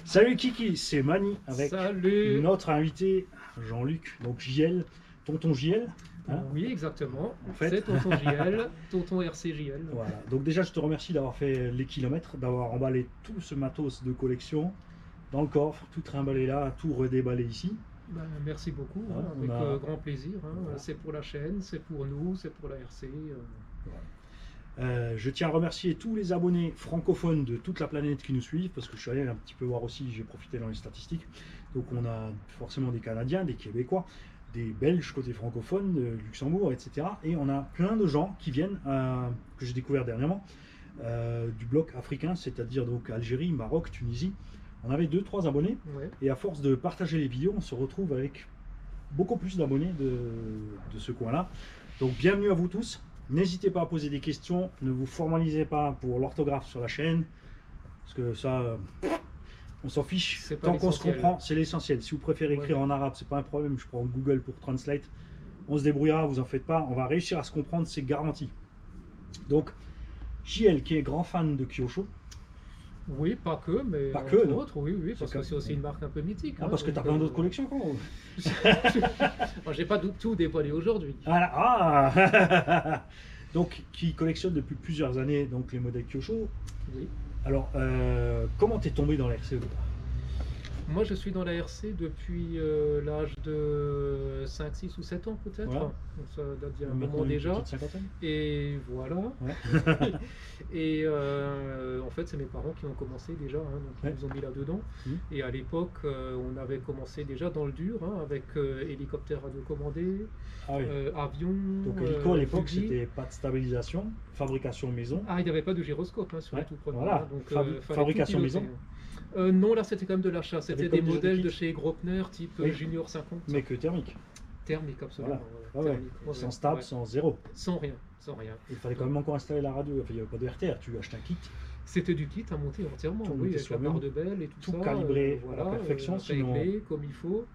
Salut Kiki, c'est Mani avec Salut. notre invité Jean-Luc, donc JL, tonton JL. Hein, Oui, exactement. en fait. C'est Tonton JL, Tonton RCJL. Voilà. Donc déjà je te remercie d'avoir fait les kilomètres, d'avoir emballé tout ce matos de collection dans le coffre, tout trimballé là, tout redéballé ici. Ben, merci beaucoup, Voilà, avec on a- grand plaisir. Voilà. C'est pour la chaîne, c'est pour nous, c'est pour la RC. Je tiens à remercier tous les abonnés francophones de toute la planète qui nous suivent, parce que je suis allé un petit peu voir aussi, j'ai profité dans les statistiques. Donc on a forcément des Canadiens, des Québécois, des Belges côté francophone, de Luxembourg, etc. Et on a plein de gens qui viennent, que j'ai découvert dernièrement, du bloc africain, c'est-à-dire donc Algérie, Maroc, Tunisie. On avait 2-3 abonnés, Ouais. et à force de partager les vidéos, on se retrouve avec beaucoup plus d'abonnés de ce coin-là. Donc bienvenue à vous tous. N'hésitez pas à poser des questions, ne vous formalisez pas pour l'orthographe sur la chaîne, parce que ça, on s'en fiche. C'est pas Tant qu'on se l'essentiel. comprend, c'est l'essentiel. Si vous préférez écrire en arabe, c'est pas un problème, je prends Google pour Translate. On se débrouillera, vous en faites pas, on va réussir à se comprendre, c'est garanti. Donc, JL qui est grand fan de Kyosho, Oui, pas que, mais Pas entre que, non. autres, oui, C'est parce que comme- c'est aussi une marque un peu mythique. parce que tu as plein d'autres collections quoi. Moi, j'ai pas tout dévoilé aujourd'hui. Voilà. Ah donc, qui collectionne depuis plusieurs années donc les modèles Kyosho. Oui. Alors, comment t'es tombé dans la RC au départ? Moi, je suis dans la RC depuis l'âge de 5, 6 ou 7 ans peut-être. Ouais. Donc, ça date d'il y a un Maintenant, moment une déjà. petite cinquantaine. Et voilà. Ouais. Et en fait, c'est mes parents qui ont commencé déjà, donc ils Ouais. nous ont mis là-dedans. Mhm. Et à l'époque, on avait commencé déjà dans le dur, avec hélicoptère radiocommandé, Ah oui. avion. Donc hélico à l'époque buggy. c'était pas de stabilisation, fabrication maison. Ah, il n'y avait pas de gyroscope sur Ouais, les tout premiers. voilà. Donc, Fabrication fallait tout piloter. maison. Non, là c'était quand même de l'achat. C'était comme des déjà des modèles de kits. chez Grosvenor, type Oui. Junior 50. Mais que thermique. Thermique, absolument. Voilà. Ouais, Thermique, ouais, sans stable, ouais. sans zéro. Sans rien, sans rien. Il fallait quand même encore installer la radio. Enfin, il n'y avait pas de RTR, tu achètes un kit. C'était du kit à monter entièrement, Tout oui, monter avec la soi-même, barre de belle et tout tout ça. calibré à la perfection, sinon- réglé comme il faut.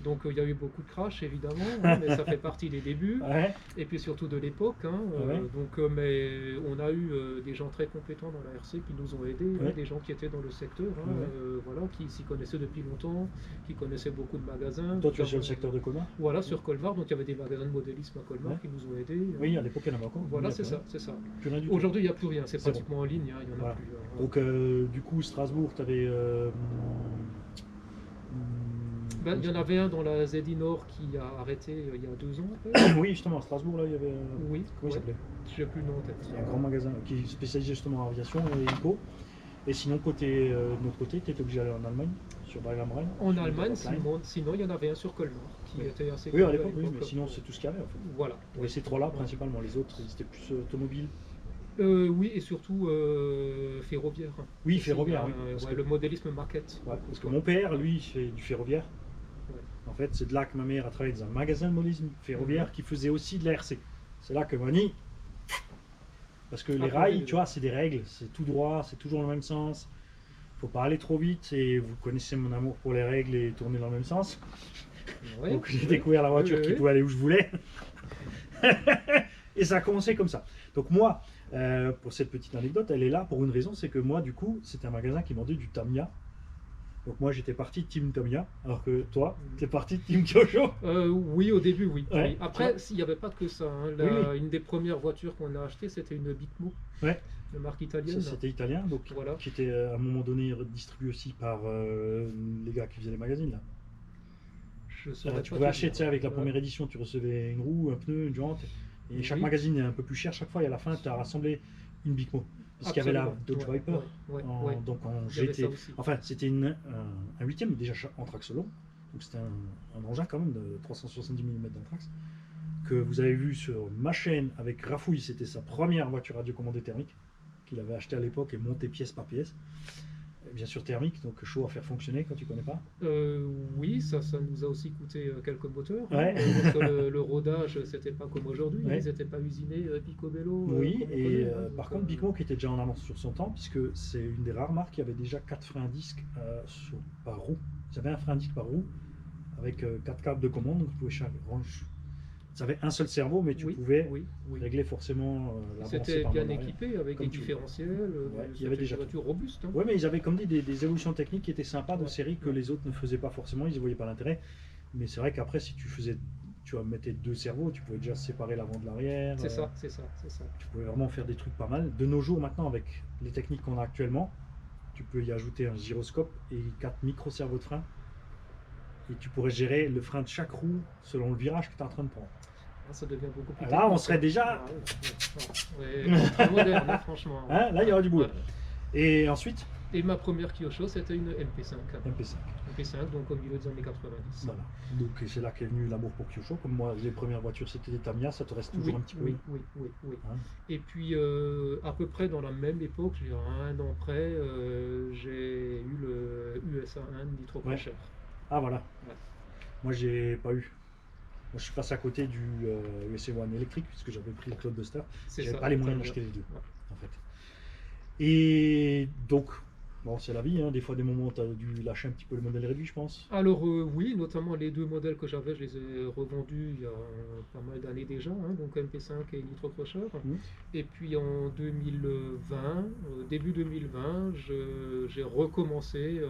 Donc il y a eu beaucoup de crash évidemment, mais ça fait partie des débuts. Ouais. Et puis surtout de l'époque. Ouais. Mais on a eu des gens très compétents dans la RC qui nous ont aidés, Ouais. des gens qui étaient dans le secteur, Ouais. voilà, qui s'y connaissaient depuis longtemps, qui connaissaient beaucoup de magasins. Toi tu es sur le secteur de Colmar? Voilà, sur Colmar, donc il y avait des magasins de modélisme à Colmar Ouais. qui nous ont aidés. Oui, à l'époque il y en avait encore. Voilà, Il y a c'est plus ça, rien. c'est ça. Plus rien du tout. Aujourd'hui, il n'y a plus rien, c'est Zéro. pratiquement en ligne, il n'y en a Voilà. plus. Donc du coup Strasbourg, tu avais... Ben, il y en avait un dans la ZI Nord qui a arrêté il y a 2 ans. En fait. Oui, justement, à Strasbourg, là, il y avait... Oui, Comment il ouais. s'appelait? Je n'ai plus le nom en tête. Il y a un grand magasin qui est spécialisé justement en aviation et hélico. Et sinon, de notre côté, tu étais obligé d'aller en Allemagne, sur Bayern am Rhein. En sur Allemagne, Hotline. sinon il y en avait un sur Colmar qui Oui. était assez Oui, à connu l'époque, oui, mais sinon, c'est tout ce qu'il y avait en fait. Voilà. Et ces trois-là, principalement, les autres, ils étaient plus automobiles. Oui, et surtout ferroviaire. Oui, Aussi, ferroviaire, oui. Parce ouais, que- le modélisme maquette. Ouais, parce que mon père, lui, il fait du ferroviaire. Ouais. En fait, c'est de là que ma mère a travaillé dans un magasin de modélisme ferroviaire qui faisait aussi de la RC. C'est là que Mani. Parce que les Ah, rails, oui. tu vois, c'est des règles, c'est tout droit, c'est toujours dans le même sens. Faut pas aller trop vite et vous connaissez mon amour pour les règles et tourner dans le même sens. Ouais, Donc j'ai ouais. découvert la voiture qui Oui. pouvait aller où je voulais. Et ça a commencé comme ça. Donc moi, pour cette petite anecdote, elle est là pour une raison, c'est que moi, du coup, c'était un magasin qui vendait du Tamiya. Donc moi, j'étais parti de Team Tamiya, alors que toi, tu es parti de Team Kyosho. Oui, au début, oui. Ouais, Oui. Après, tu il n'y avait pas que ça. Oui, oui. Une des premières voitures qu'on a achetées, c'était une Bitmo, Ouais, de marque ça, italienne. c'était italien, donc Voilà. qui était à un moment donné distribué aussi par les gars qui faisaient les magazines là. Je saurais Tu pas pouvais te acheter, dire. tu sais, avec la Ouais. première édition, tu recevais une roue, un pneu, une jante. Et chaque Oui. magazine est un peu plus cher chaque fois, et à la fin, tu as rassemblé une Bicmo. Parce qu'il y avait la Absolument. Dodge Ouais, Viper, ouais, en- ouais. donc en Il y avait GT. ça aussi. Enfin, c'était un huitième déjà en trax long. Donc c'était un engin quand même de 370 mm d'anthrax. Que vous avez vu sur ma chaîne avec Rafouille, c'était sa première voiture radiocommandée thermique qu'il avait acheté à l'époque et monté pièce par pièce. Bien sûr thermique, donc chaud à faire fonctionner quand tu connais pas. Oui, ça nous a aussi coûté quelques moteurs. Ouais. Parce que le rodage, c'était pas comme aujourd'hui. Ouais. Ils n'étaient pas usinés Picobello. Oui, comme on et connaît, par donc, contre, Bicmo qui était déjà en avance sur son temps, puisque c'est une des rares marques qui avait déjà 4 freins à disque par roue. Ils avaient un frein à disque par roue avec 4 câbles de commande, donc vous pouvez Ça avait un seul cerveau, mais tu Oui, pouvais oui, oui. régler forcément l'avancée C'était par bien en arrière. équipé avec Comme des tu veux. différentiels. Ouais, il y avait c'était déjà une voiture robuste. Hein. Ouais, mais ils avaient comme dit des évolutions techniques qui étaient sympas de Ouais. série que les autres ne faisaient pas forcément, ils ne voyaient pas l'intérêt. Mais c'est vrai qu'après, si tu mettais deux cerveaux, tu pouvais déjà séparer l'avant de l'arrière. C'est ça, c'est ça, c'est ça. Tu pouvais vraiment faire des trucs pas mal. De nos jours, maintenant, avec les techniques qu'on a actuellement, tu peux y ajouter un gyroscope et 4 micro-cerveaux de frein. Et tu pourrais gérer le frein de chaque roue selon le virage que tu es en train de prendre. Là, ça devient beaucoup plus. Là, on serait déjà. Très moderne, hein, franchement. Hein, là, il y aura du boulot. Ouais. Et ensuite, Et ma première Kyosho, c'était une MP5. MP5. MP5, donc au milieu des années 90. Voilà. Donc c'est là qu'est venu l'amour pour Kyosho. Comme moi, les premières voitures c'était des Tamiya, ça te reste toujours Oui, un petit peu. oui, oui, oui, oui. Hein. Et puis à peu près dans la même époque, j'ai un an près, j'ai eu le USA1 Nitro-Crusher. Ah voilà. Ouais. Moi j'ai pas eu. Moi je suis passé à côté du USA1 électrique puisque j'avais pris le Cloud Buster. C'est J'avais ça, pas les moyens très d'acheter les bien. deux Ouais. en fait. Et donc, bon c'est la vie, hein. Des fois des moments tu as dû lâcher un petit peu le modèle réduit je pense. Alors oui, notamment les deux modèles que j'avais, je les ai revendus il y a pas mal d'années déjà, hein, donc MP5 et Nitro Crusher. Et puis en 2020, début 2020, j'ai recommencé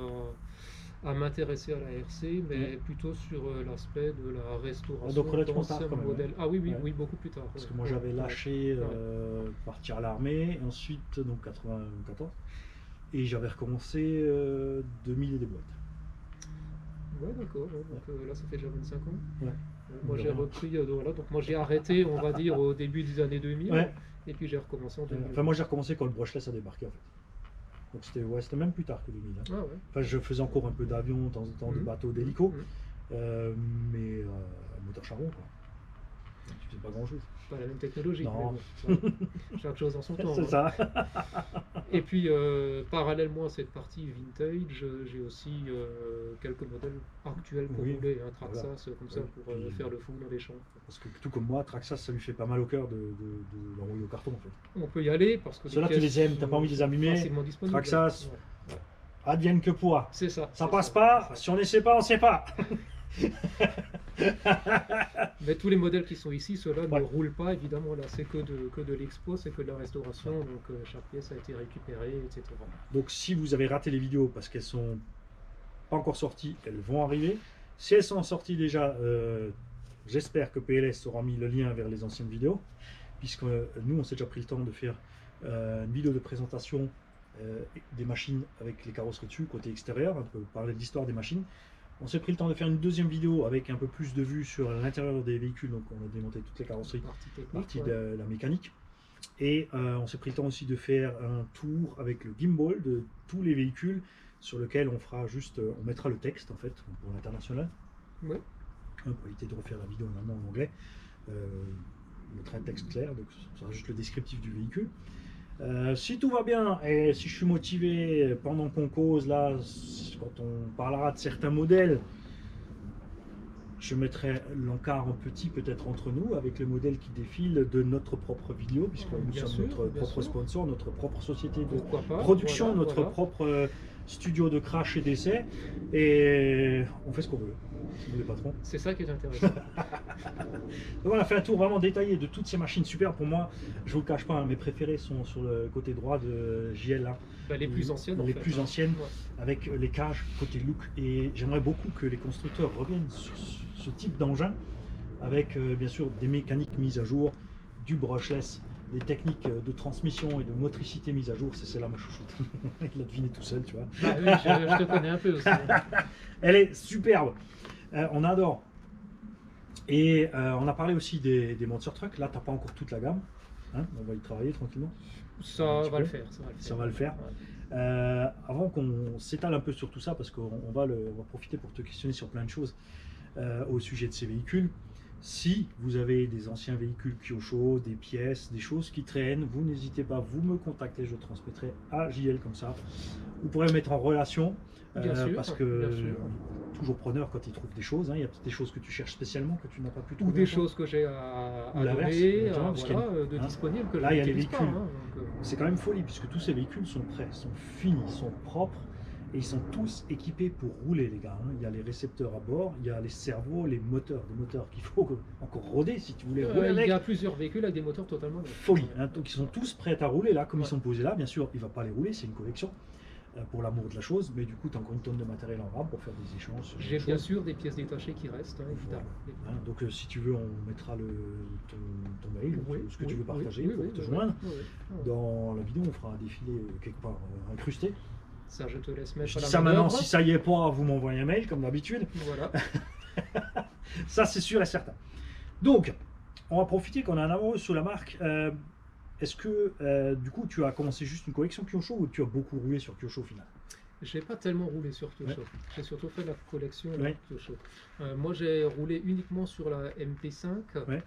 à m'intéresser à la RC, mais plutôt sur l'aspect de la restauration donc relativement tard d'anciens quand même, modèles. hein. Ah oui, oui, Ouais. oui, beaucoup plus tard. Parce ouais. que moi Ouais, j'avais ouais. lâché Ouais. partir à l'armée, ensuite donc 94, et j'avais recommencé 2000 et des boîtes. Ouais, d'accord. Ouais, donc là, ça fait déjà 25 ans. Ouais. Moi, j'ai Vraiment. repris, voilà, donc moi j'ai arrêté, on va dire, au début des années 2000, Ouais. et puis j'ai recommencé en 2000. Enfin moi j'ai recommencé quand le brushless a débarqué en fait. Donc c'était même plus tard que 2000. Hein. Ah ouais. Enfin je faisais encore un peu d'avion, de temps en temps de bateaux, d'hélicos, mais moteur charbon quoi. Tu faisais pas grand chose. Pas la même technologie, Non. mais bon, chaque chose en son temps. C'est hein. ça. Et puis, parallèlement à cette partie vintage, j'ai aussi quelques modèles actuels pour Oui. rouler, un Traxxas Voilà. comme ça, Oui. pour Puis- faire le fou dans les champs. Parce que tout comme moi, Traxxas ça lui fait pas mal au cœur de l'envoyer au carton en fait. On peut y aller parce que Ceux-là, tu les aimes, t'as pas envie de les abîmer. facilement disponibles. Traxxas. Ouais, ouais. Advienne que pourra. C'est ça. Ça c'est passe ça, pas, c'est ça. si on n'essaie pas, on sait pas. Mais tous les modèles qui sont ici, ceux-là Ouais. ne roulent pas, évidemment. Là, c'est que de l'expo, c'est que de la restauration. Ouais. Donc, chaque pièce a été récupérée, etc. Donc si vous avez raté les vidéos parce qu'elles sont pas encore sorties, elles vont arriver. Si elles sont sorties déjà, j'espère que PLS aura mis le lien vers les anciennes vidéos, puisque nous on s'est déjà pris le temps de faire une vidéo de présentation des machines avec les carrosseries dessus, côté extérieur, un peu parler de l'histoire des machines. On s'est pris le temps de faire une deuxième vidéo avec un peu plus de vues sur l'intérieur des véhicules, donc on a démonté toutes les carrosseries, Partie technique. partie ouais. de la mécanique. Et on s'est pris le temps aussi de faire un tour avec le gimbal de tous les véhicules sur lequel on fera juste, on mettra le texte en fait pour l'international. Ouais. Pour éviter de refaire la vidéo maintenant en anglais. On mettra un texte clair, donc ce sera juste le descriptif du véhicule. Si tout va bien et si je suis motivé pendant qu'on cause là, quand on parlera de certains modèles, je mettrai l'encart en petit peut-être entre nous avec le modèle qui défile de notre propre vidéo, puisque nous Bien sommes sûr, notre bien propre sûr. sponsor, notre propre société de Pourquoi pas, production, voilà, notre voilà. propre studio de crash et d'essai, et on fait ce qu'on veut. Nous les patrons. C'est ça qui est intéressant. Donc on a fait un tour vraiment détaillé de toutes ces machines super. Pour moi, je vous le cache pas, hein, mes préférés sont sur le côté droit de JL, hein, Bah, les plus anciennes, en les fait, plus hein. anciennes, Ouais. avec les cages côté look. Et j'aimerais beaucoup que les constructeurs reviennent sur ce type d'engin, avec bien sûr des mécaniques mises à jour, du brushless, des techniques de transmission et de motricité mises à jour. C'est celle-là ma chouchoute. Il l'a deviné tout seul, tu vois. Bah oui, je te connais un peu aussi. Elle est superbe. On adore. Et on a parlé aussi des Monster Truck. Là, tu n'as pas encore toute la gamme. Hein, on va y travailler tranquillement. Ça petit va peu. le faire. Ça va le faire. Ouais. Avant qu'on s'étale un peu sur tout ça, parce qu'on va profiter pour te questionner sur plein de choses au sujet de ces véhicules. Si vous avez des anciens véhicules Kyosho, des pièces, des choses qui traînent, vous n'hésitez pas, vous me contactez, je transmettrai à JL comme ça. Vous pourrez me mettre en relation, Bien sûr, parce que bien sûr. toujours preneur quand il trouve des choses. Hein. Il y a peut-être des choses que tu cherches spécialement que tu n'as pas pu Ou trouver. des encore. choses que j'ai à Ou l'inverse, donner, exactement, parce qu'il y a voilà, une- de hein. disponible que Là, je il y a les n'utilise pas, véhicules. hein, donc, C'est quand même folie puisque tous ces véhicules sont prêts, sont finis, sont propres Et ils sont tous équipés pour rouler, les gars. Hein. Il y a les récepteurs à bord, il y a les cerveaux, les moteurs, des moteurs qu'il faut encore roder si tu voulais rouler avec. Il y a plusieurs véhicules avec des moteurs totalement folie. Hein. Donc ils sont tous prêts à rouler là, comme Ouais. ils sont posés là. Bien sûr, il ne va pas les rouler, c'est une collection pour l'amour de la chose. Mais du coup, tu as encore une tonne de matériel en rame pour faire des échanges. J'ai bien sûr des pièces détachées qui restent, hein, évidemment. Hein, donc si tu veux, on mettra ton mail, Oui, ce que tu veux partager oui, pour oui, te oui, joindre. oui, oui. Dans la vidéo, on fera un défilé quelque part incrusté. Ça, je te laisse mettre Je à dis la ça maintenant, manœuvre. si ça y est pas, vous m'envoyez un mail comme d'habitude. Voilà. Ça, c'est sûr et certain. Donc, on va profiter qu'on a un amoureux sur la marque. Est-ce que, du coup, tu as commencé juste une collection Kyosho ou tu as beaucoup roulé sur Kyosho au final? J'ai pas tellement roulé sur Kyosho. Ouais. J'ai surtout fait la collection Ouais. Kyosho. Moi, j'ai roulé uniquement sur la MP5. Ouais.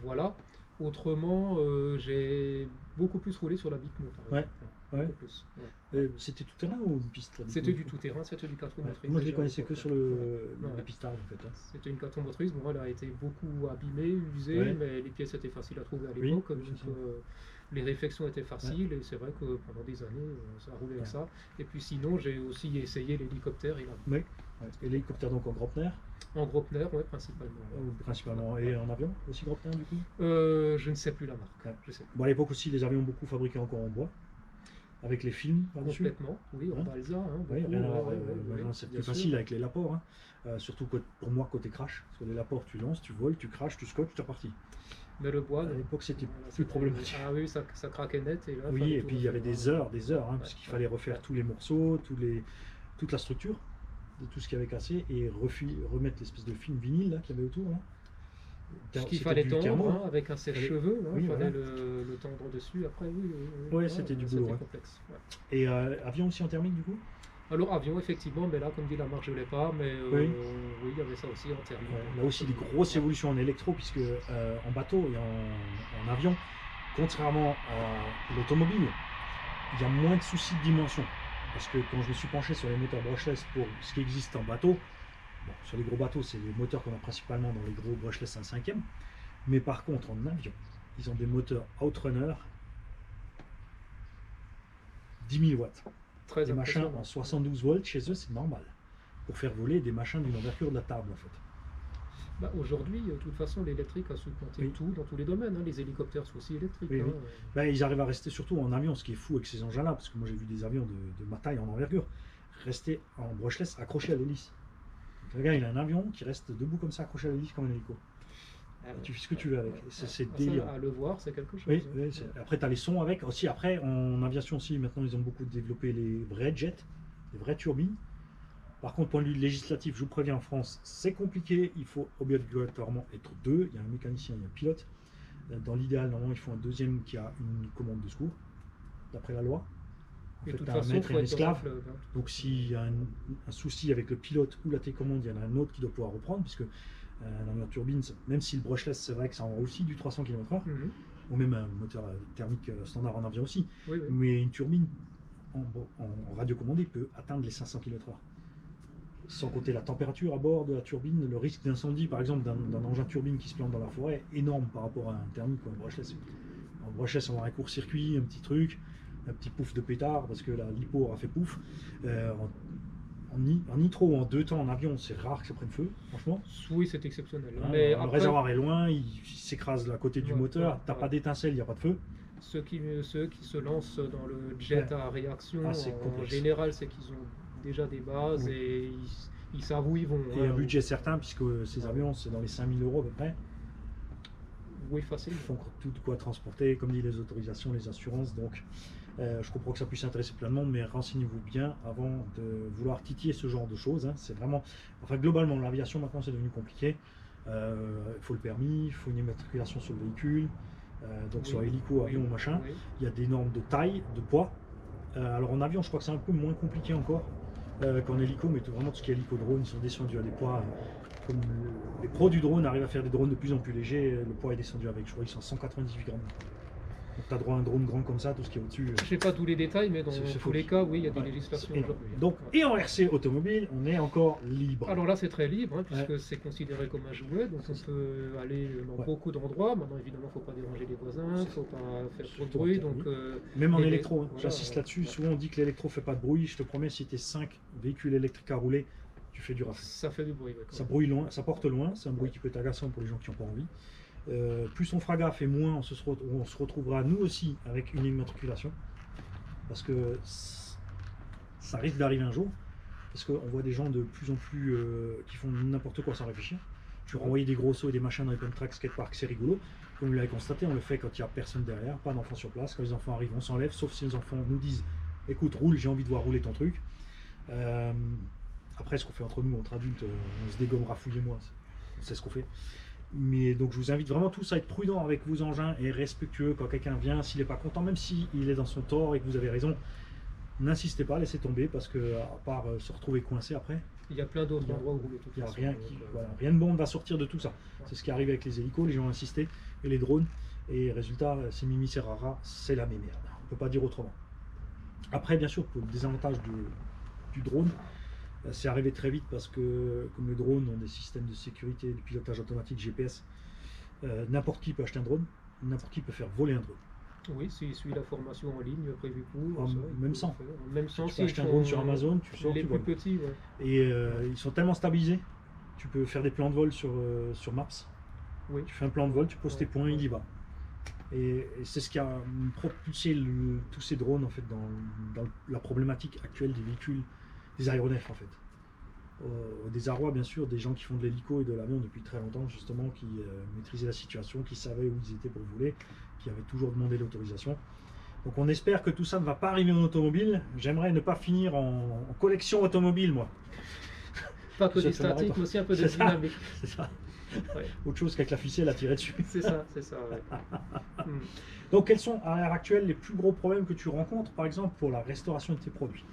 Voilà. Autrement, j'ai beaucoup plus roulé sur la Bitmo. Ouais. Ouais. Beaucoup plus. Ouais. C'était tout terrain ou une piste là, C'était du tout-terrain, c'était du 4 roues Ouais. motrices. Moi, je les déjà, connaissais à que l'époque, sur ouais. les pistards en fait. Hein. C'était une 4 roues motrices. Bon, elle a été beaucoup abîmée, usée, Ouais. mais les pièces étaient faciles à trouver à Oui, l'époque. c'est Donc, ça. les réflexions étaient faciles et c'est vrai que pendant des années, ça a roulé avec Ouais. ça. Et puis sinon, j'ai aussi essayé l'hélicoptère et Oui. Ouais. Et l'hélicoptère donc en Graupner en Grosvenor, ouais, principalement. principalement. Et en avion aussi Graupner du coup. Je ne sais plus la marque. Ouais. Je sais plus. Bon, à l'époque aussi, les avions beaucoup fabriqués encore en bois, avec les films par-dessus. Complètement, oui, en Hein balsa. Hein, Oui, beaucoup, rien à voir. ouais, Maintenant, c'est bien plus sûr. facile avec les Laport. Hein. Surtout pour moi, côté crash. Parce que les Laport, tu lances, tu voles, tu crashes, tu scotches, tu es reparti. Mais le bois, À non. l'époque, c'était Voilà, plus c'était- problématique. Ah oui, ça craquait net. Et là, Oui, fallait et tout puis il y avait refaire. des heures, hein, Ouais, parce qu'il ouais, fallait refaire ouais. tous les morceaux, toute la structure de tout ce qui avait cassé et remettre l'espèce de film vinyle là, qu'il y avait autour. Là. Ce qu'il C'était fallait du tendre thermo. hein, avec un sèche-cheveux, hein, Oui, il fallait voilà. le tendre dessus. Après, oui. Ouais, c'était du boulot, C'était ouais. complexe. Ouais. Et avion aussi en thermique du coup. Alors, avion, effectivement, mais là, comme dit la marque, je ne l'ai pas, mais Oui. oui, il y avait ça aussi en thermique. Ouais, là aussi des grosses évolutions en électro, puisque en bateau et en avion, contrairement à l'automobile, il y a moins de soucis de dimension. Parce que quand je me suis penché sur les moteurs brushless pour ce qui existe en bateau, bon, sur les gros bateaux, c'est les moteurs qu'on a principalement dans les gros brushless 1/5e. Mais par contre, en avion, ils ont des moteurs Outrunner 10 000 watts. Très Des machins impressionnant. en 72 volts, chez eux, c'est normal. Pour faire voler des machins d'une envergure de la table, en fait. Bah, aujourd'hui, de toute façon, l'électrique a supplanté Oui. tout dans tous les domaines. Hein. Les hélicoptères sont aussi électriques. Oui, hein. oui. Ben, ils arrivent à rester surtout en avion, ce qui est fou avec ces engins-là, parce que moi j'ai vu des avions de ma taille en envergure rester en brushless accroché à l'hélice. Donc, le gars, il a un avion qui reste debout comme ça, accroché à l'hélice comme un hélico. Ah, Tu fais ce que tu veux avec. C'est ça, délire. à le voir, c'est quelque chose. Oui, hein. oui, après tu as les sons avec. Aussi, après, en aviation aussi, maintenant ils ont beaucoup développé les vrais jets, les vraies turbines. Par contre, point de vue législatif, je vous préviens, en France, c'est compliqué. Il faut obligatoirement être deux. Il y a un mécanicien, il y a un pilote. Dans l'idéal, normalement, il faut un deuxième qui a une commande de secours, d'après la loi. En Et fait, de toute tu as un façon, maître et faut un être dans un esclave. club, hein. Donc, s'il y a un souci avec le pilote ou la télécommande, il y en a un autre qui doit pouvoir reprendre, puisque un avion turbine, même si le brushless, c'est vrai que ça envoie aussi du 300 km/h, Mhm. ou même un moteur thermique standard en avion aussi. Oui, oui. Mais une turbine en radiocommandée peut atteindre les 500 km/h. Sans compter la température à bord de la turbine, le risque d'incendie, par exemple, d'un engin turbine qui se plante dans la forêt, est énorme par rapport à un thermique ou un brushless. En brushless, on a un court-circuit, un petit truc, un petit pouf de pétard, parce que la lipo aura fait pouf. En nitro ou en deux temps en avion, c'est rare que ça prenne feu, franchement. Oui, c'est exceptionnel. Hein, Mais le après, réservoir est loin, il s'écrase à côté du Ouais, moteur, ouais, t'as ouais. pas d'étincelle, il n'y a pas de feu. ceux qui se lancent dans le jet Ouais. à réaction, Ah, c'est en complexe. général, c'est qu'ils ont déjà des bases Oui. et ils savent où ils vont. Et hein. un budget certain, puisque ces avions, c'est dans les 5000 € à peu près. Oui, facile. Ils font tout de quoi transporter, comme dit les autorisations, les assurances. Donc, je comprends que ça puisse intéresser plein de monde, mais renseignez-vous bien avant de vouloir titiller ce genre de choses. Hein. C'est vraiment, enfin, globalement, l'aviation maintenant c'est devenu compliqué. Il faut le permis, il faut une immatriculation sur le véhicule, donc Oui. soit hélico, avion ou machin. Oui. Il y a des normes de taille, de poids. Alors en avion, je crois que c'est un peu moins compliqué encore qu'en hélico, mais vraiment tout ce qui est hélico-drone, ils sont descendus à des poids. Comme les pros du drone arrivent à faire des drones de plus en plus légers, le poids est descendu avec, je crois qu'ils sont 198 grammes. tu as droit à un drone grand comme ça, tout ce qui est au-dessus. Je sais pas tous les détails, mais dans C'est tous faux. les cas, oui, il y a des Ouais, législations c'est énorme. aujourd'hui. Donc, Ouais. et en RC automobile, on est encore libre. Alors là, c'est très libre, hein, puisque Ouais. c'est considéré comme un jouet, donc on peut aller dans Ouais. beaucoup d'endroits. Maintenant, évidemment, il ne faut pas déranger les voisins, il ne faut pas faire trop de Surtout bruit. en Donc, Même en et électro, hein. voilà, J'insiste là-dessus. ouais. Souvent, on dit que l'électro fait pas de bruit. Je te promets, si tu es 5 véhicules électriques à rouler, tu fais du rafale. Ça fait du bruit. Ouais, Ça brouille loin, ça porte loin. C'est un bruit Ouais. qui peut être agaçant pour les gens qui n'ont pas envie. Plus on fera gaffe et moins on se retrouvera nous aussi avec une immatriculation. Parce que ça risque d'arriver un jour. Parce qu'on voit des gens de plus en plus qui font n'importe quoi sans réfléchir. Tu renvoyer des gros sauts et des machins dans les pump track skatepark, c'est rigolo. Comme vous l'avez constaté, on le fait quand il n'y a personne derrière, pas d'enfants sur place. Quand les enfants arrivent, on s'enlève, sauf si les enfants nous disent écoute, roule, j'ai envie de voir rouler ton truc. Après, ce qu'on fait entre nous, entre adultes, on se dégomme, rafouillez-moi, c'est ce qu'on fait. Mais donc, je vous invite vraiment tous à être prudents avec vos engins et respectueux quand quelqu'un vient, s'il n'est pas content, même s'il est dans son tort et que vous avez raison. N'insistez pas, laissez tomber parce que, à part se retrouver coincé après, Il y a plein d'autres endroits où rouler de toute il n'y a façon, rien, voilà, rien de bon va sortir de tout ça. C'est ce qui arrive avec les hélicos, les gens ont insisté, et les drones. Et résultat, c'est Mimi, c'est Rara, c'est la même merde. On ne peut pas dire autrement. Après, bien sûr, pour le désavantage du drone, c'est arrivé très vite parce que, comme les drones ont des systèmes de sécurité, de pilotage automatique, GPS, n'importe qui peut acheter un drone, n'importe qui peut faire voler un drone. Oui, s'il suit la formation en ligne prévue pour. Ah, ça, il même peut sans. le faire. Même sans, Tu peux s'ils acheter un font drone sur Amazon, tu sors, les tu plus voles. petits, ouais. Et ils sont tellement stabilisés, tu peux faire des plans de vol sur Maps. Oui. Tu fais un plan de vol, tu poses tes Ouais. points, il y va. Et c'est ce qui a propulsé tous ces drones en fait dans la problématique actuelle des véhicules, des aéronefs en fait. Au désarroi bien sûr des gens qui font de l'hélico et de l'avion depuis très longtemps justement, qui maîtrisaient la situation, qui savaient où ils étaient pour voler, qui avaient toujours demandé l'autorisation. Donc on espère que tout ça ne va pas arriver en automobile. J'aimerais ne pas finir en collection automobile moi. Pas que Ça des te marre statiques, pas. mais aussi un peu de C'est ça. dynamique. C'est ça. Ouais. Autre chose qu'avec la ficelle à tirer dessus. C'est ça, ouais. Hmm. Donc, quels sont à l'heure actuelle les plus gros problèmes que tu rencontres, par exemple, pour la restauration de tes produits?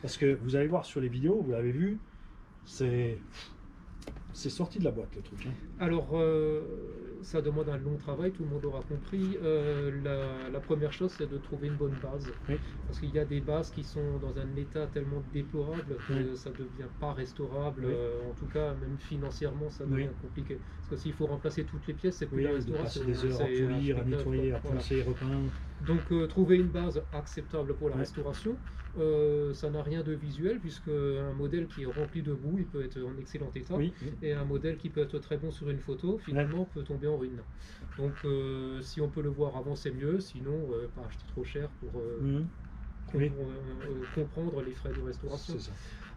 Parce que vous allez voir sur les vidéos, vous l'avez vu, c'est sorti de la boîte le truc. Hein. Alors, ça demande un long travail, tout le monde l'aura compris. La première chose, c'est de trouver une bonne base. Oui. Parce qu'il y a des bases qui sont dans un état tellement déplorable que Oui. ça ne devient pas restaurable. Oui. En tout cas, même financièrement, ça devient Oui. compliqué. Parce que s'il faut remplacer toutes les pièces, c'est plus Oui, la de restauration. passer des heures à c'est polir, à acheter neuf, nettoyer, à quoi. Voilà. poncer, repeindre. Donc trouver une base acceptable pour la Ouais. restauration, ça n'a rien de visuel puisque un modèle qui est rempli de boue, il peut être en excellent état, Oui, oui. et un modèle qui peut être très bon sur une photo, finalement peut tomber en ruine. Donc si on peut le voir avant, c'est mieux, sinon pas acheter trop cher pour Mhm. Oui. comprendre les frais de restauration. C'est ça.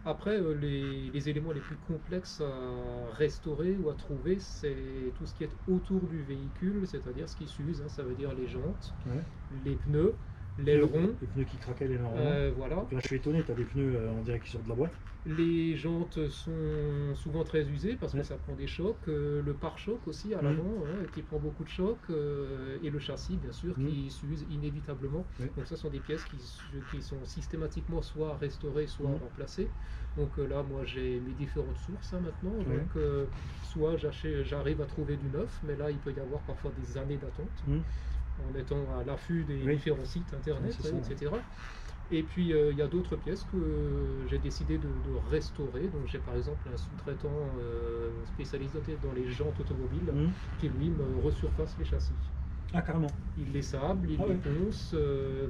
Après, les éléments les plus complexes à restaurer ou à trouver, c'est tout ce qui est autour du véhicule, c'est-à-dire ce qui s'use, hein, ça veut dire les jantes, Ouais. les pneus, l'aileron, Les pneus qui craquaient énormément. voilà. Donc là, je suis étonné, tu as des pneus, on dirait qu'ils sortent de la boîte. Les jantes sont souvent très usées parce que Ouais. ça prend des chocs, le pare-choc aussi à Mhm. l'avant, hein, qui prend beaucoup de chocs, et le châssis bien sûr Mhm. qui s'use inévitablement. Ouais. Donc ça sont des pièces qui sont systématiquement soit restaurées, soit Mhm. remplacées. Donc là moi j'ai mes différentes sources hein, maintenant, Ouais. donc soit j'arrive à trouver du neuf, mais là il peut y avoir parfois des années d'attente Mhm. en étant à l'affût des Oui. différents sites internet, Ouais, c'est ça, etc. Et puis il y a d'autres pièces que j'ai décidé de restaurer. Donc j'ai par exemple un sous-traitant spécialisé dans les jantes automobiles Mhm. qui lui me resurface les châssis. Ah, carrément. Il les sable, il Ah les ouais. ponce,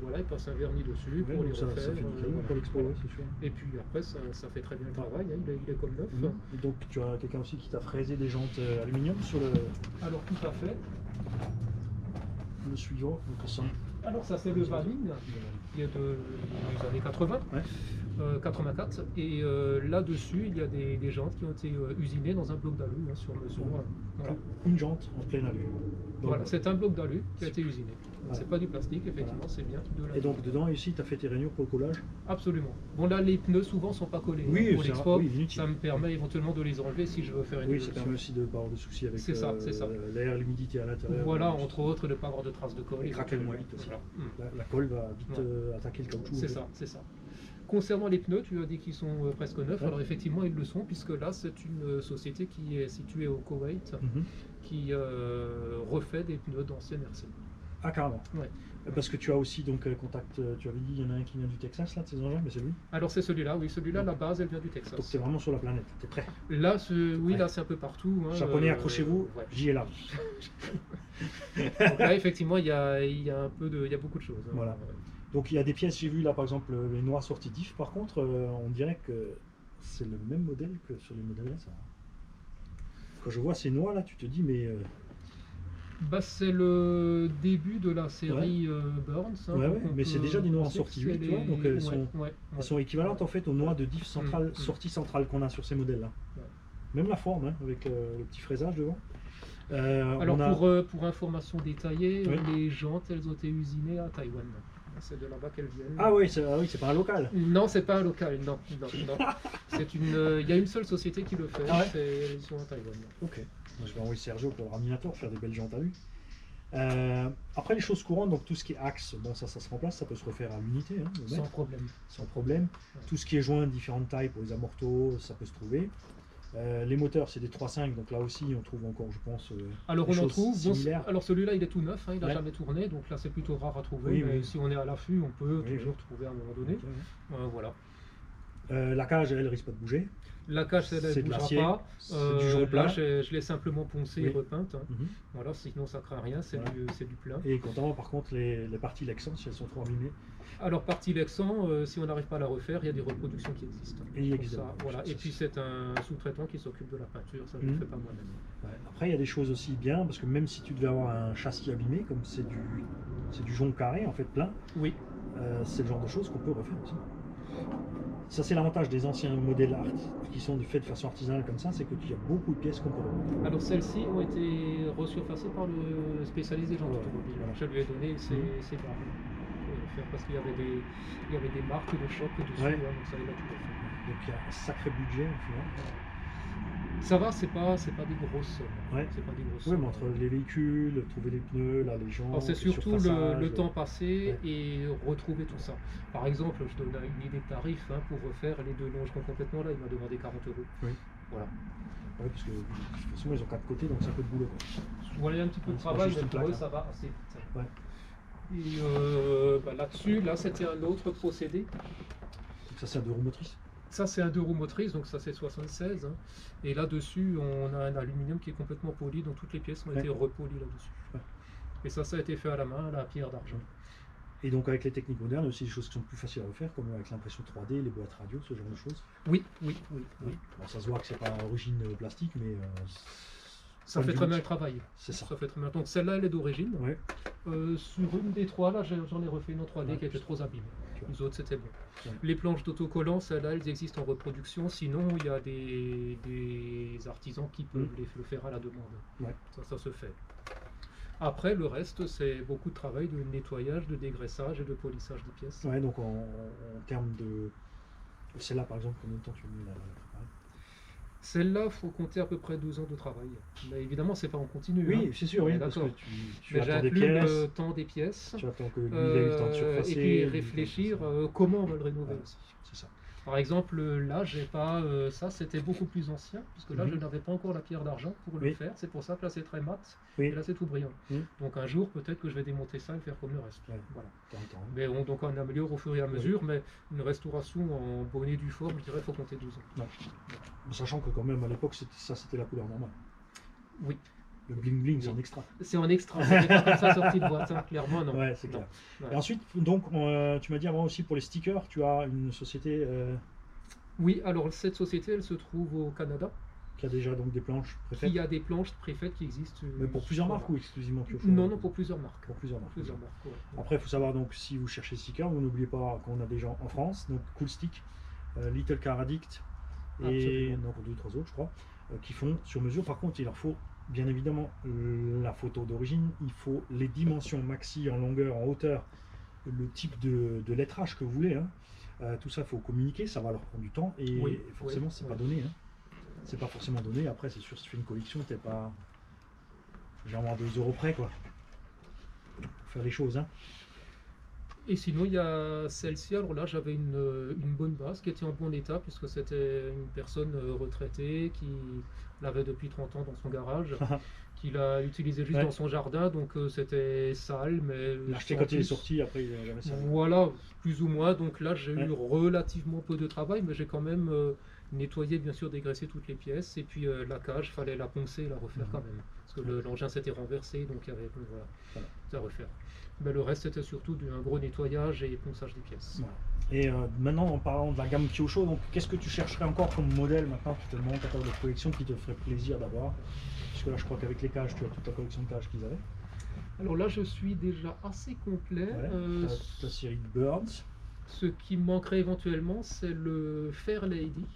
voilà, il passe un vernis dessus Ouais, pour les donc ça refaire. fait nickel voilà. pour l'expo, ouais, c'est sûr. Et puis après ça fait très bien le travail, hein, il est comme neuf. Mhm. Et donc, tu as quelqu'un aussi qui t'a fraisé des jantes aluminium sur Alors tout à fait. le suivant. Donc, ça. Alors ça c'est le Valine qui est des années 80. Ouais. 84 et là-dessus il y a des jantes qui ont été usinées dans un bloc d'alu hein, sur mesure. Voilà, Une jante en plein alu. Donc, Voilà, c'est un bloc d'alu qui a été usiné. Donc, Voilà. c'est pas du plastique, effectivement, c'est bien de Et l'alu. donc dedans ici tu as fait tes rainures pour le collage. Absolument. Bon là les pneus souvent sont pas collés Oui, hein, pour c'est l'expo, oui, inutile. ça me permet éventuellement de les enlever si je veux faire une Oui, ça évolution. permet aussi de ne pas avoir de soucis avec C'est ça, c'est ça. l'air, l'humidité à l'intérieur. Voilà, entre autres, de ne pas avoir de traces de colle. Et craquer moins vite aussi. Voilà. La colle va vite Ouais. attaquer le caoutchouc. C'est ça, c'est ça. Concernant les pneus, tu as dit qu'ils sont presque neufs. Ouais. Alors effectivement, ils le sont, puisque là, c'est une société qui est située au Koweït, Mhm. qui refait des pneus d'anciennes RC. Ah, carrément. Ouais. Parce que tu as aussi donc contact, tu avais dit, il y en a un qui vient du Texas, là, de ces engins, mais c'est lui. Alors c'est celui-là, oui, celui-là, la base, elle vient du Donc Texas. tu es vraiment sur la planète, tu es prêt. Là, oui, Ouais. là, c'est un peu partout. Hein, Japonais, accrochez-vous, ouais. j'y ai là. Donc là, effectivement, il y a un peu il y a beaucoup de choses. Hein. Voilà. Donc il y a des pièces, j'ai vu là par exemple les noix sorties diff, par contre, on dirait que c'est le même modèle que sur les modèles récents. Quand je vois ces noix là, tu te dis, mais. Bah, c'est le début de la série Burns. Hein, ouais, mais c'est déjà des noix en sortie 8, tu vois, donc elles sont équivalentes en fait aux noix de diff centrale, sortie centrale qu'on a sur ces modèles là. Ouais. Même la forme, hein, avec le petit fraisage devant. Alors pour information détaillée, les jantes elles ont été usinées à Taïwan. C'est de là-bas qu'elles viennent. Ah oui, c'est pas un local. Non, c'est pas un local, non. C'est il y a une seule société qui le fait, ils sont à Taïwan. Ok. Moi, je vais envoyer Sergio pour le Raminator faire des belles jantes à lui. Après les choses courantes, donc tout ce qui est axe, bon ça se remplace, ça peut se refaire à l'unité. Hein, sans problème. Sans problème. Ouais. Tout ce qui est joint de différentes tailles pour les amortos, ça peut se trouver. Les moteurs, c'est des 3.5, donc là aussi on trouve encore, je pense, alors on en trouve. Similaires. Alors celui-là il est tout neuf, hein, il n'a jamais tourné, donc là c'est plutôt rare à trouver, mais si on est à l'affût, on peut toujours trouver à un moment donné. Voilà. La cage, elle risque pas de bouger. La cage, elle ne bougera pas. Du jour plat. Là, je l'ai simplement poncée et repeinte. Hein. Voilà, sinon ça ne craint rien, c'est du plat. Et content, par contre, les parties Lexan, si elles sont trop abîmées. Alors, partie Lexan, si on n'arrive pas à la refaire, il y a des reproductions qui existent. Et il existe. Voilà. Et puis, c'est un sous-traitant qui s'occupe de la peinture, ça je ne le fais pas moi-même. Ouais. Après, il y a des choses aussi bien, parce que même si tu devais avoir un châssis abîmé, comme c'est du jonc carré, en fait, plein, c'est le genre de choses qu'on peut refaire aussi. Ça, c'est l'avantage des anciens modèles art qui sont faits de façon artisanale comme ça, c'est qu'il y a beaucoup de pièces qu'on peut refaire. Alors, celles-ci ont été resurfacées par le spécialiste des jantes automobiles. Voilà. Je lui ai donné ces barres parce qu'il y avait des marques de choc dessus, donc ça les a tout refait. Donc il y a un sacré budget au final. Ça va, c'est pas des grosses sommes. C'est pas des grosses sommes. Mais entre les véhicules, trouver les pneus, là, les gens. C'est surtout le temps passé et retrouver tout ça. Par exemple, je donne une idée de tarif pour refaire les deux longerons complètement là, il m'a demandé 40 €. Oui. Voilà. Oui, parce que de toute façon, ils ont 4 côtés, donc c'est un peu de boulot. Voilà, il y a un petit peu de travail, mais pour eux, ça va assez vite. Ouais. Et là-dessus, c'était un autre procédé. Donc ça, c'est un 2 roues motrices. Ça, c'est un 2 roues motrices, donc ça, c'est 76. Hein. Et là-dessus, on a un aluminium qui est complètement poli, donc toutes les pièces ont été repolies là-dessus. Ouais. Et ça a été fait à la main, à la pierre d'argent. Et donc, avec les techniques modernes, il y a aussi des choses qui sont plus faciles à refaire, comme avec l'impression 3D, les boîtes radio, ce genre de choses. Oui. Bon, ça se voit que c'est pas d'origine plastique, mais... ça fait très bien le travail. C'est ça. Ça fait très bien. Donc celle-là, elle est d'origine. Ouais. Sur une des trois, là, j'en ai refait une en 3D qui était trop abîmée. Les autres, c'était bon. Ouais. Les planches d'autocollants, celles-là, elles existent en reproduction. Sinon, il y a des artisans qui peuvent le faire à la demande. Ouais. Ça se fait. Après, le reste, c'est beaucoup de travail de nettoyage, de dégraissage et de polissage des pièces. Ouais, donc en termes de... Celle-là, par exemple, combien de temps tu as mis la préparer ? Celle-là, il faut compter à peu près 2 ans de travail. Mais évidemment, c'est pas en continu. Oui, c'est sûr, parce que tu attends des pièces. Le temps des pièces. Tu attends que lui ait eu le temps de surfacer. Et puis réfléchir comment on va le rénover aussi. C'est ça. Par exemple, là, j'ai pas ça, c'était beaucoup plus ancien, parce que là, je n'avais pas encore la pierre d'argent pour le faire. C'est pour ça que là, c'est très mat, et là, c'est tout brillant. Donc un jour, peut-être que je vais démonter ça et faire comme le reste. Voilà. Mais donc on améliore au fur et à mesure, mais une restauration en bonnet du fort, je dirais, il faut compter 12 ans. Sachant que quand même, à l'époque, c'était la couleur normale. Oui. Le bling bling, c'est en extra. C'est en extra, c'est pas comme ça sorti de boîte, clairement non. Ouais, c'est clair. Ouais. Et ensuite, donc, tu m'as dit avant aussi pour les stickers, tu as une société. Oui, alors cette société, elle se trouve au Canada. Qui a déjà donc des planches préfaites. Il y a des planches préfaites qui existent. Mais pour plusieurs marques ou exclusivement que Non, pour plusieurs marques. Pour plusieurs marques. Ouais. Après, il faut savoir donc si vous cherchez stickers, vous n'oubliez pas qu'on a des gens en France, donc Cool Stick, Little Car Addict et donc 2 ou 3 autres, je crois, qui font sur mesure. Par contre, il leur faut bien évidemment la photo d'origine, il faut les dimensions maxi en longueur, en hauteur, le type de lettrage que vous voulez. Tout ça, il faut communiquer, ça va leur prendre du temps et forcément, c'est pas donné. C'est pas forcément donné. Après, c'est sûr, si tu fais une collection, t'es pas genre à 2 € près, quoi. Faut faire les choses. Et sinon, il y a celle-ci. Alors là, j'avais une bonne base qui était en bon état, puisque c'était une personne retraitée qui l'avait depuis 30 ans dans son garage, qui l'a utilisé juste dans son jardin, donc c'était sale, mais... Il l'a acheté quand il est sorti, après il n'a jamais servi. Voilà, plus ou moins. Donc là, j'ai eu relativement peu de travail, mais j'ai quand même nettoyé, bien sûr, dégraissé toutes les pièces. Et puis la cage, fallait la poncer et la refaire quand même. Parce que l'engin s'était renversé, donc il y avait voilà, à refaire. Mais le reste, c'était surtout un gros nettoyage et ponçage des pièces. Voilà. Et maintenant, en parlant de la gamme Kyosho, donc qu'est-ce que tu chercherais encore comme modèle maintenant qui te demande ta de collection, qui te ferait plaisir d'avoir? Puisque là, je crois qu'avec les cages, tu as toute la collection de cages qu'ils avaient. Alors là, je suis déjà assez complet. Toute la série de Birds. Ce qui me manquerait éventuellement, c'est le Fair Lady,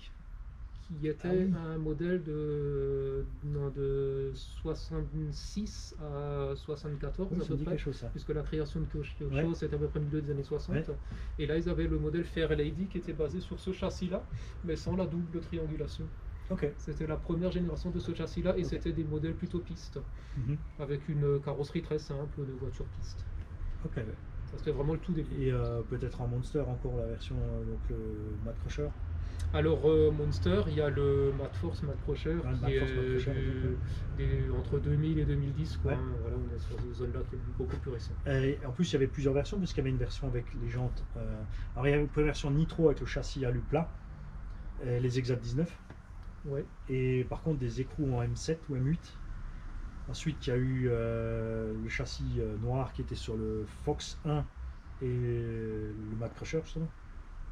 qui était un modèle de 66 à 74 à peu près, puisque la création de Kyosho c'est à peu près le milieu des années 60. Et là, ils avaient le modèle Fair Lady qui était basé sur ce châssis-là, mais sans la double triangulation. C'était la première génération de ce châssis-là, et c'était des modèles plutôt piste, avec une carrosserie très simple de voiture piste. Ça, c'était vraiment le tout début. Et peut-être en Monster encore la version donc le Mad Crusher. Alors Monster, il y a le Mad Force, Mad Crusher, qui est entre 2000 et 2010. Quoi. Voilà, on est sur cette zone-là qui est beaucoup plus récente. Et en plus, il y avait plusieurs versions, parce qu'il y avait une version avec les jantes. Alors, il y avait une première version Nitro avec le châssis alu plat, les Exact 19. Et par contre, des écrous en M7 ou M8. Ensuite, il y a eu le châssis noir qui était sur le Fox 1 et le Mad Crusher, justement.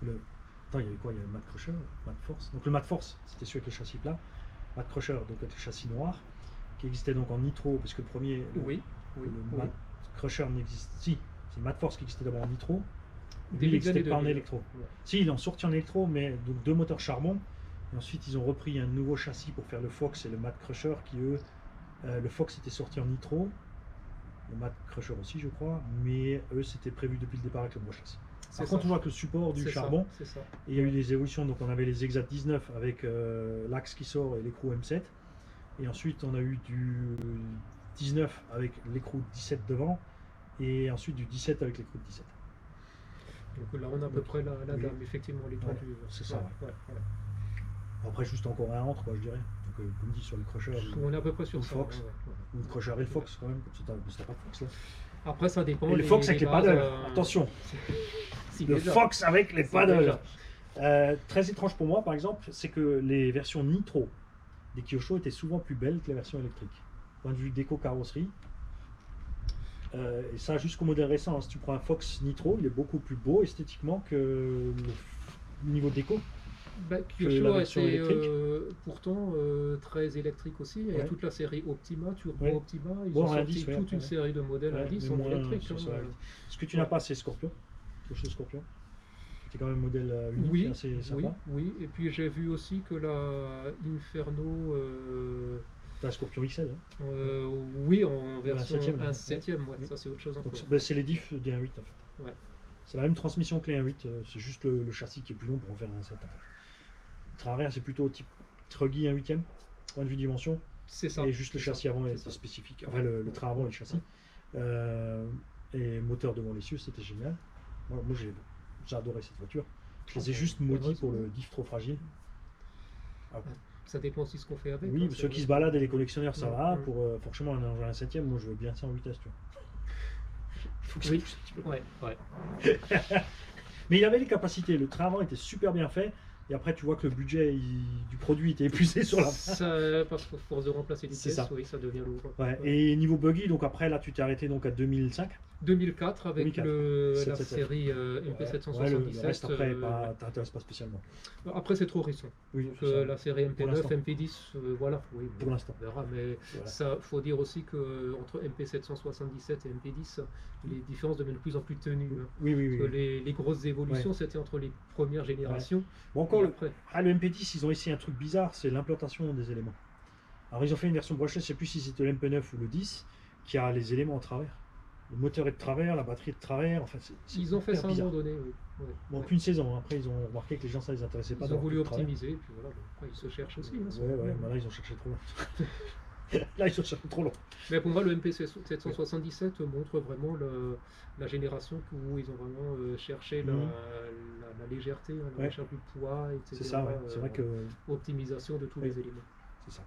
Attends, il y avait quoi? Il y avait le Mad Crusher, Mad Force. Donc le Mad Force, c'était celui avec le châssis plat. Mad Crusher, donc avec le châssis noir, qui existait donc en Nitro, parce que le premier, le Mad Crusher n'existe. Si, c'est Mad Force qui existait d'abord en Nitro. Lui, il n'existait pas en électro. Si, il en sorti en électro, mais donc 2 moteurs charbon. Et ensuite, ils ont repris un nouveau châssis pour faire le Fox et le Mad Crusher, qui eux, le Fox était sorti en Nitro, le Mad Crusher aussi, je crois, mais eux, c'était prévu depuis le départ avec le nouveau châssis. Par contre, on voit que le support du charbon, et il y a eu des évolutions. Donc, on avait les Exact 19 avec l'axe qui sort et l'écrou M7, et ensuite, on a eu du 19 avec l'écrou 17 devant, et ensuite du 17 avec l'écroute 17. Donc là, on a à peu près la gamme, effectivement, l'étendue. C'est ça. Après, juste encore un entre, quoi, je dirais. Donc, comme dit sur le Crusher, on est à peu près sur le ça. Fox, ou le Crusher et le Fox, quand même, comme ça, t'as pas de Fox là. Après, ça dépend. Et le Fox avec les paddles, attention. Le Fox avec les paddles. Très étrange pour moi, par exemple, c'est que les versions Nitro des Kyosho étaient souvent plus belles que les versions électriques. Point de vue déco carrosserie. Et ça, jusqu'au modèle récent, hein, si tu prends un Fox Nitro, il est beaucoup plus beau esthétiquement que le niveau déco. Kyosho était pourtant très électrique aussi. Il y a toute la série Optima, Turbo Optima. Ils ont sorti toute une série de modèles indices en électrique. Ce que tu n'as pas, c'est Scorpion. Kyosho Scorpion. C'est quand même un modèle unique, assez sympa. Oui, et puis j'ai vu aussi que la Inferno. T'as Scorpion XL. Hein. Oui, en version 1/7, ça c'est autre chose encore. C'est les diffs des 1.8 en fait. C'est la même transmission que les 1.8, c'est juste le châssis qui est plus long pour en faire un 1.7 en fait. Le train arrière c'est plutôt type Truggy 1/8, point de vue dimension. C'est ça. Et juste le châssis avant est spécifique. Enfin le train avant et le châssis. Et moteur devant l'essieu, c'était génial. Moi j'ai adoré cette voiture. Je les ai juste maudits pour le diff trop fragile. Ça dépend aussi ce qu'on fait avec. Oui, ceux qui se baladent et les collectionneurs, ça va. Pour franchement, un engin 7ème, moi je veux bien ça en vitesse. Tu vois. Faut que ça pousse un petit peu. Mais il avait les capacités. Le train avant était super bien fait. Et après, tu vois que le budget du produit était épuisé sur la fin. Parce qu'à force de remplacer les pièces, ça devient lourd. Et niveau buggy, donc après, là, tu t'es arrêté donc à 2005. 2004 avec la série MP777. Le reste après, t'intéresse pas spécialement. Après, c'est trop récent. La série MP9, MP10, voilà. Pour l'instant. On verra, mais ça, faut dire aussi qu'entre MP777 et MP10, les différences deviennent de plus en plus tenues. Oui. Parce que les grosses évolutions, c'était entre les premières générations. Bon, encore le MP10, ils ont essayé un truc bizarre, c'est l'implantation des éléments. Alors, ils ont fait une version brushless, je sais plus si c'était le MP9 ou le 10, qui a les éléments en travers. Le moteur est de travers, la batterie est de travers. Enfin, ils ont fait ça à un moment donné. Bon, qu'une saison. Après, ils ont remarqué que les gens, ça les intéressait pas. Ils ont voulu optimiser, et puis voilà. Après, ils se cherchent aussi. Là, ils ont cherché trop loin. Là, ils sont cherchés trop long. Mais pour moi, le MP 777 montre vraiment la génération où ils ont vraiment cherché la légèreté, la recherche du poids, etc. C'est ça, ouais. C'est vrai que... Optimisation de tous les éléments. C'est ça.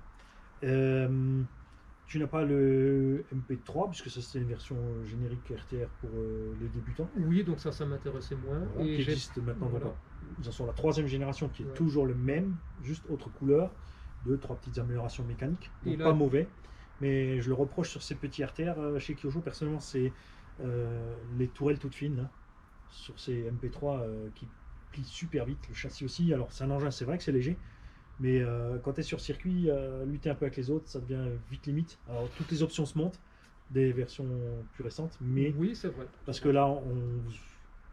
Tu n'as pas le MP3, puisque ça c'était une version générique RTR pour les débutants. Oui, donc ça m'intéressait moins. Voilà, et qui existe maintenant. voilà. Donc, ils en sont la 3e génération qui est toujours le même, juste autre couleur, 2-3 petites améliorations mécaniques. Donc pas mauvais. Mais je le reproche sur ces petits RTR chez Kyosho, personnellement, c'est les tourelles toutes fines là, sur ces MP3 qui plient super vite. Le châssis aussi. Alors c'est un engin, c'est vrai que c'est léger. Mais quand tu es sur circuit, lutter un peu avec les autres, ça devient vite limite. Alors toutes les options se montent, des versions plus récentes, mais oui, c'est vrai. Parce que là,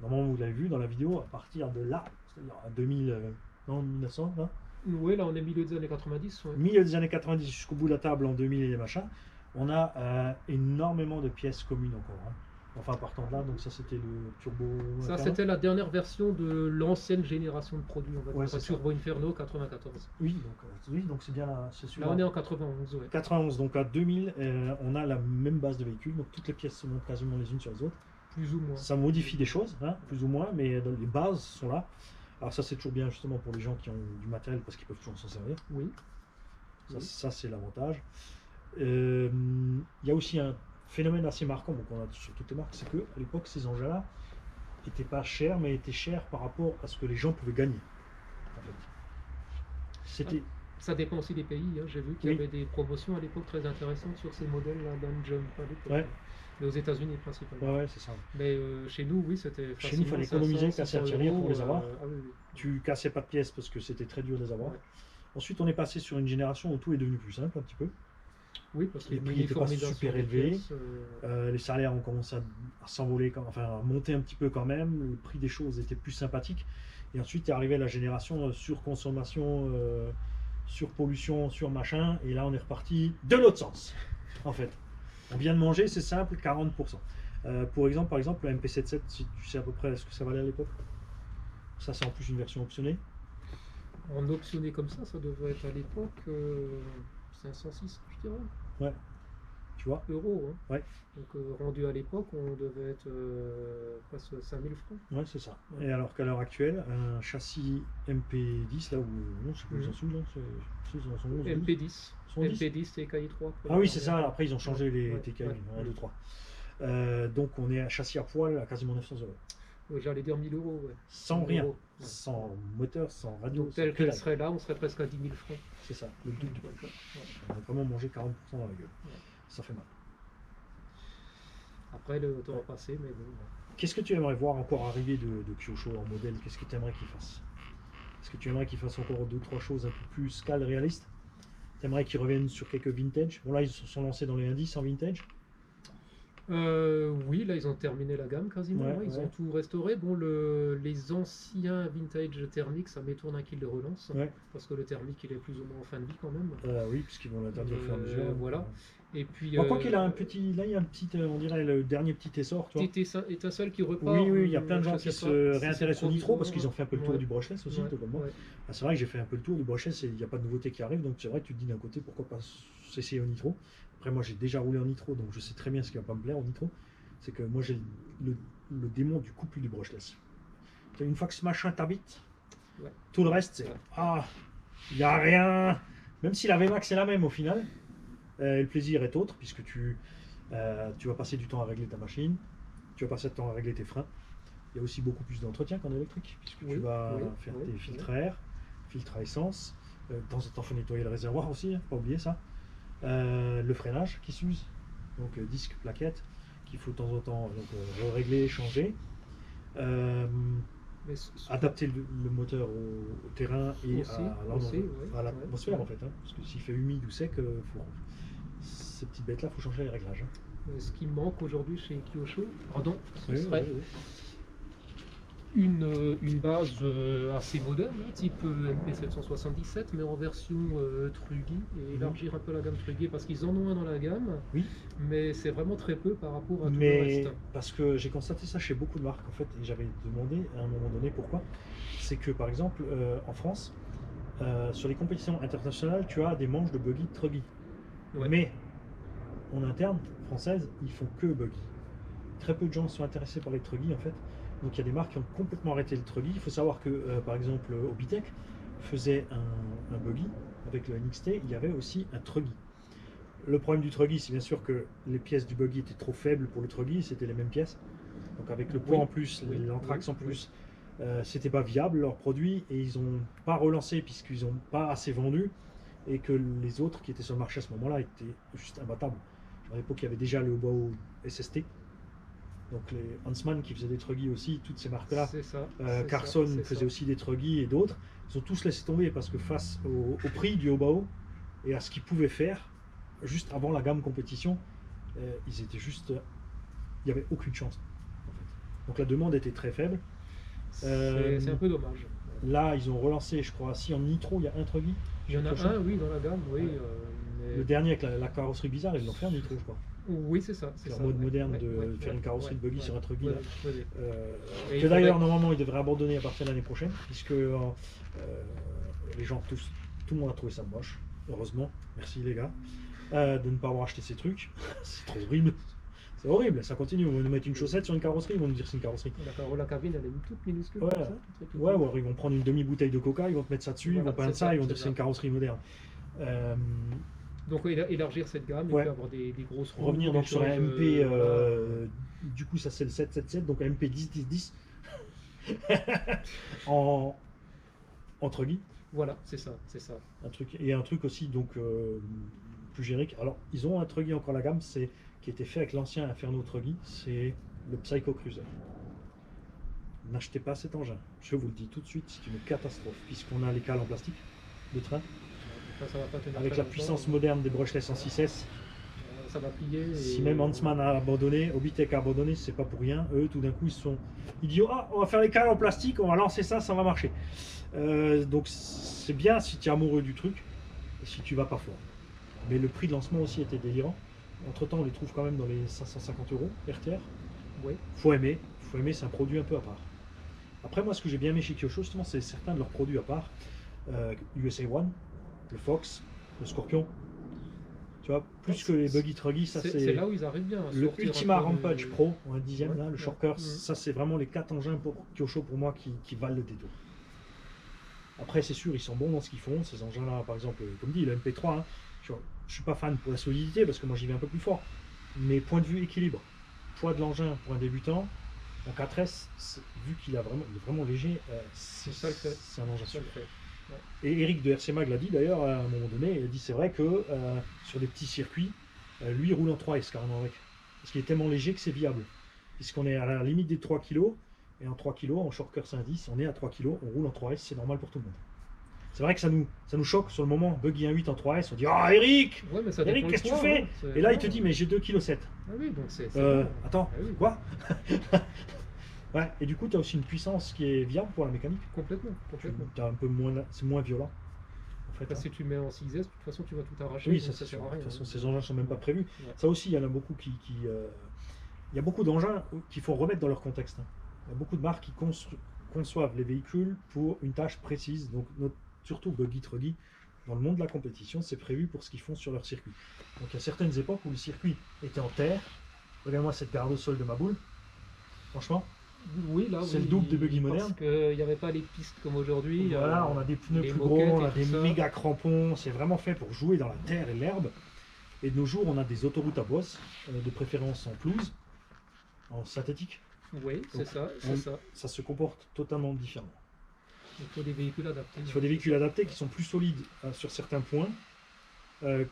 normalement vous l'avez vu dans la vidéo, à partir de là, c'est-à-dire à 2000, non 1900, là. Oui, là on est milieu des années 90. Ouais. Milieu des années 90 jusqu'au bout de la table en 2000 et les machins, on a énormément de pièces communes encore. Hein. Enfin, partant de là, donc ça c'était le Turbo. Ça c'était la dernière version de l'ancienne génération de produits, on va dire, Ouais, Turbo Inferno 94. Oui, donc c'est bien là. Là on est en 91, ouais. 91, donc à 2000, on a la même base de véhicule, donc toutes les pièces se montent quasiment les unes sur les autres. Plus ou moins. Ça modifie des choses, hein, plus ou moins, mais les bases sont là. Alors ça c'est toujours bien justement pour les gens qui ont du matériel parce qu'ils peuvent toujours s'en servir. Oui. Ça c'est l'avantage. Il y a aussi un phénomène assez marquant, donc on a sur toutes les marques, c'est que à l'époque ces engins-là n'étaient pas chers, mais étaient chers par rapport à ce que les gens pouvaient gagner. En fait. C'était. Ça dépend aussi des pays. Hein. J'ai vu qu'il y avait des promotions à l'époque très intéressantes sur ces modèles-là, Jump à l'époque. Ouais. Mais aux États-Unis principalement. Ouais, c'est ça. Mais chez nous, oui, c'était. Chez nous, il fallait économiser, casser à tirer pour les avoir. Oui. Tu cassais pas de pièces parce que c'était très dur de les avoir. Ouais. Ensuite, on est passé sur une génération où tout est devenu plus simple un petit peu. Oui, parce que les prix n'étaient pas super élevés. Les salaires ont commencé à s'envoler, enfin à monter un petit peu quand même. Le prix des choses était plus sympathique. Et ensuite est arrivée la génération surconsommation, surpollution, sur machin. Et là, on est reparti de l'autre sens. En fait, on vient de manger, c'est simple, 40%. Par exemple, le MP77, si tu sais à peu près ce que ça valait à l'époque. Ça, c'est en plus une version optionnée. En optionné comme ça devait être à l'époque 506, je dirais. Ouais. Tu vois. Euros. Hein. Ouais. Donc rendu à l'époque, on devait être presque 5000 francs. Ouais, c'est ça. Ouais. Et alors qu'à l'heure actuelle, un châssis MP10, là où, non, je sais pas où ils en sont, là, MP10. MP10 TKI 3. Ah oui, c'est ça. Après, ils ont changé les TKI 1, 2, 3. Donc, on est à châssis à poil à quasiment 900 €. J'allais dire 1000 €. Ouais. Sans rien. Ouais. Sans moteur, sans radio. Donc, tel qu'elle serait là, on serait presque à 10 000 francs. C'est ça, le double. Ouais. On a vraiment mangé 40% dans la gueule. Ouais. Ça fait mal. Après, le temps a passé, mais bon. Qu'est-ce que tu aimerais voir encore arriver de Kyosho en modèle? Qu'est-ce que tu aimerais qu'il fasse? Est-ce que tu aimerais qu'il fasse encore 2-3 choses un peu plus scale réaliste? Tu aimerais qu'ils reviennent sur quelques vintage? Bon, là, ils se sont lancés dans les indices en vintage. Oui, là ils ont terminé la gamme quasiment, ils ont tout restauré. Bon, les anciens vintage thermiques, ça m'étonne qu'ils le relancent, parce que le thermique il est plus ou moins en fin de vie quand même. Oui, puisqu'ils vont l'interdire au fur et à mesure. Voilà. Et puis, quoi qu'il a un petit, là il y a un petit, on dirait le dernier petit essor. Petit étincelle qui repart. Oui, il y a plein de gens qui se réintéressent au nitro parce qu'ils ont fait un peu le tour du brushless aussi, comme moi. C'est vrai que j'ai fait un peu le tour du brushless et il n'y a pas de nouveauté qui arrive, donc c'est vrai que tu te dis d'un côté pourquoi pas s'essayer au nitro. Après, moi j'ai déjà roulé en nitro, donc je sais très bien ce qui va pas me plaire au nitro. C'est que moi j'ai le démon du couple du brushless. Une fois que ce machin t'habite, tout le reste c'est il n'y a rien. Même si la VMAX est la même au final, le plaisir est autre puisque tu vas passer du temps à régler ta machine, tu vas passer du temps à régler tes freins. Il y a aussi beaucoup plus d'entretien qu'en électrique puisque tu vas faire tes filtres à air, filtres à essence. De temps en temps, il faut nettoyer le réservoir aussi, pas oublier ça. Le freinage qui s'use, donc disque, plaquette, qu'il faut de temps en temps régler, changer. Adapter le moteur au terrain et à l'atmosphère en fait. Hein, parce que s'il fait humide ou sec, ces petites bêtes-là, il faut changer les réglages. Hein. Ce qui manque aujourd'hui chez Kyosho, ce serait une base assez moderne, type MP777, mais en version Truggy, et élargir un peu la gamme Truggy, parce qu'ils en ont un dans la gamme, mais c'est vraiment très peu par rapport à tout le reste. Parce que j'ai constaté ça chez beaucoup de marques, en fait, et j'avais demandé à un moment donné pourquoi. C'est que, par exemple, en France, sur les compétitions internationales, tu as des manches de buggy Truggy. Ouais. Mais en interne, française, ils font que buggy. Très peu de gens sont intéressés par les truggy en fait. Donc il y a des marques qui ont complètement arrêté le truggy. Il faut savoir que par exemple Obitech faisait un buggy avec le NXT, il y avait aussi un truggy. Le problème du truggy, c'est bien sûr que les pièces du buggy étaient trop faibles pour le truggy, c'était les mêmes pièces. Donc avec le poids en plus, l'anthrax en plus, c'était pas viable leur produit et ils n'ont pas relancé puisqu'ils n'ont pas assez vendu et que les autres qui étaient sur le marché à ce moment-là étaient juste imbattables. À l'époque, il y avait déjà le Obao SST, donc les Huntsman qui faisaient des truggy aussi, toutes ces marques-là. Carson faisait aussi des truggy et d'autres. Ils ont tous laissé tomber parce que face au prix du Obao et à ce qu'ils pouvaient faire, juste avant la gamme compétition, ils étaient juste. Il n'y avait aucune chance. En fait. Donc la demande était très faible. C'est un peu dommage. Là, ils ont relancé, je crois, si en nitro, il y a un truggy. Il y en a un, oui, dans la gamme, oui. Ouais. Mais... Le dernier avec la carrosserie bizarre, ils l'ont fait en nitro, je crois. Oui, c'est ça. C'est un mode moderne de faire une carrosserie de buggy sur un truggy. Que d'ailleurs, normalement, ils devraient abandonner à partir de l'année prochaine, puisque les gens, tout le monde a trouvé ça moche, heureusement. Merci les gars. De ne pas avoir acheté ces trucs. C'est trop horrible. C'est horrible, ça continue. On va nous mettre une chaussette sur une carrosserie, ils vont nous dire que c'est une carrosserie. D'accord, la cabine elle est toute minuscule. Ouais, ou alors ils vont prendre une demi-bouteille de coca, ils vont te mettre ça dessus, ils vont peindre ça, ils vont dire que c'est une carrosserie moderne. Donc élargir cette gamme, et puis avoir des grosses roues. Revenir donc sur un MP, du coup ça c'est le 777, donc un MP 10-10-10 en truggy. Voilà, c'est ça. Et un truc aussi donc plus générique. Alors ils ont un truggy encore la gamme, c'est qui était fait avec l'ancien Inferno truggy, c'est le Psycho Cruiser. N'achetez pas cet engin, je vous le dis tout de suite, c'est une catastrophe, puisqu'on a les cales en plastique de train, ça va pas tenir avec la puissance moderne des brushless en 6S. Ça va plier. Si même Huntsman a abandonné, Obitech a abandonné, c'est pas pour rien. Eux, tout d'un coup, ils disent ah, on va faire les cales en plastique, on va lancer ça, ça va marcher. Donc c'est bien si tu es amoureux du truc, et si tu vas pas fort. Mais le prix de lancement aussi était délirant. Entre temps, on les trouve quand même dans les 550 € RTR. Oui. Faut aimer, c'est un produit un peu à part. Après, moi, ce que j'ai bien aimé chez Kyosho, justement, c'est certains de leurs produits à part. USA One, le Fox, le Scorpion. Tu vois, plus que les Buggy Truggy, ça c'est là où ils arrivent bien. Le Ultima Rampage Pro, un 10e, là, le Shorker, ça c'est vraiment les 4 engins pour Kyosho pour moi qui valent le détour. Après, c'est sûr, ils sont bons dans ce qu'ils font, ces engins-là, par exemple, comme dit, le MP3, hein, je suis pas fan pour la solidité parce que moi j'y vais un peu plus fort. Mais point de vue équilibre, poids de l'engin pour un débutant, en 4S, vu qu'il est vraiment léger, c'est un engin super. Et Eric de RC Mag l'a dit d'ailleurs à un moment donné, il a dit c'est vrai que sur des petits circuits, lui il roule en 3S carrément avec. Parce qu'il est tellement léger que c'est viable. Puisqu'on est à la limite des 3 kg, et en 3 kg, en Shorker 510, on est à 3 kg, on roule en 3S, c'est normal pour tout le monde. C'est vrai que ça nous choque sur le moment, Buggy 1.8 en 3S, on dit ah Eric, Eric qu'est-ce que tu fais? Et là il te dit mais j'ai 2,7 kg. Ah oui, donc c'est attends, quoi? Ouais, et du coup tu as aussi une puissance qui est viable pour la mécanique. Complètement. Un peu moins, c'est moins violent. En fait, si tu mets en 6S, de toute façon tu vas tout arracher. Oui, ça c'est sûr. De toute façon, ces engins sont même pas prévus. Ouais. Ça aussi, il y en a beaucoup il y a beaucoup d'engins qu'il faut remettre dans leur contexte. Il y a beaucoup de marques qui conçoivent les véhicules pour une tâche précise. Donc surtout Buggy Truggy, dans le monde de la compétition, c'est prévu pour ce qu'ils font sur leur circuit. Donc il y a certaines époques où le circuit était en terre. Regarde-moi cette garde au sol de ma boule. Franchement, oui, là, c'est le double des buggy modernes. Parce qu'il n'y avait pas les pistes comme aujourd'hui. Voilà, on a des pneus plus gros, on a des méga crampons. C'est vraiment fait pour jouer dans la terre et l'herbe. Et de nos jours, on a des autoroutes à bosse, de préférence en pelouse, en synthétique. Oui, c'est ça. Ça se comporte totalement différemment. Il faut des véhicules adaptés. Il faut des véhicules adaptés qui sont plus solides sur certains points. Il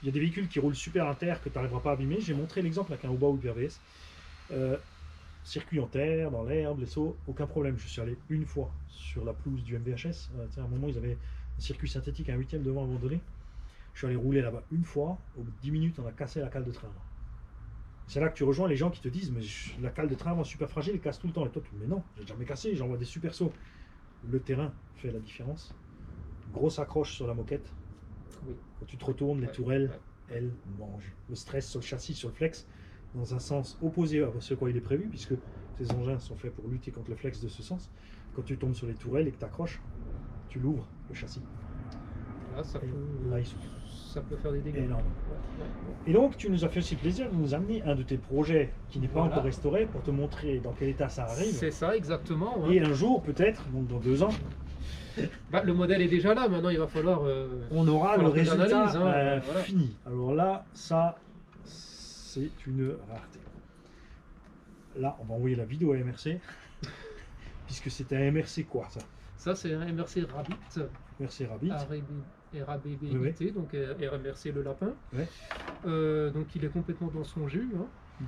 y a des véhicules qui roulent super en terre que tu n'arriveras pas à abîmer. J'ai montré l'exemple avec un Obao UPRVS. Circuit en terre, dans l'herbe, les sauts, aucun problème. Je suis allé une fois sur la pelouse du MVHS. À un moment, ils avaient un circuit synthétique, un 8e devant abandonné. Je suis allé rouler là-bas une fois. Au bout de 10 minutes, on a cassé la cale de train. C'est là que tu rejoins les gens qui te disent mais la cale de train, moi, super fragile, elle casse tout le temps. Et toi, tu dis mais non, j'ai jamais cassé, j'envoie des super sauts. Le terrain fait la différence. Grosse accroche sur la moquette. Oui. Quand tu te retournes, les tourelles, elles mangent. Le stress sur le châssis, sur le flex, dans un sens opposé à ce quoi il est prévu, puisque ces engins sont faits pour lutter contre le flex de ce sens. Quand tu tombes sur les tourelles et que tu accroches, tu l'ouvres, le châssis. voilà, ça Et peut, là, ils sont ça peut faire des dégâts. énormes. Ouais. Et donc, tu nous as fait aussi plaisir de nous amener un de tes projets qui n'est pas Voilà. encore restauré pour te montrer dans quel état ça arrive. C'est ça, exactement. Ouais. Et un jour, peut-être, donc dans 2 ans, Bah, le modèle est déjà là, maintenant il va falloir. on aura le falloir des résultat analyses, hein, voilà. fini. Alors là, ça, c'est une rareté. Là, on va envoyer la vidéo à MRC, puisque c'est un MRC quoi, ça? Ça, c'est un MRC Rabbit, MRC Rabbit. RABBIT, donc RMRC le lapin. Ouais. Donc il est complètement dans son jus. Hein.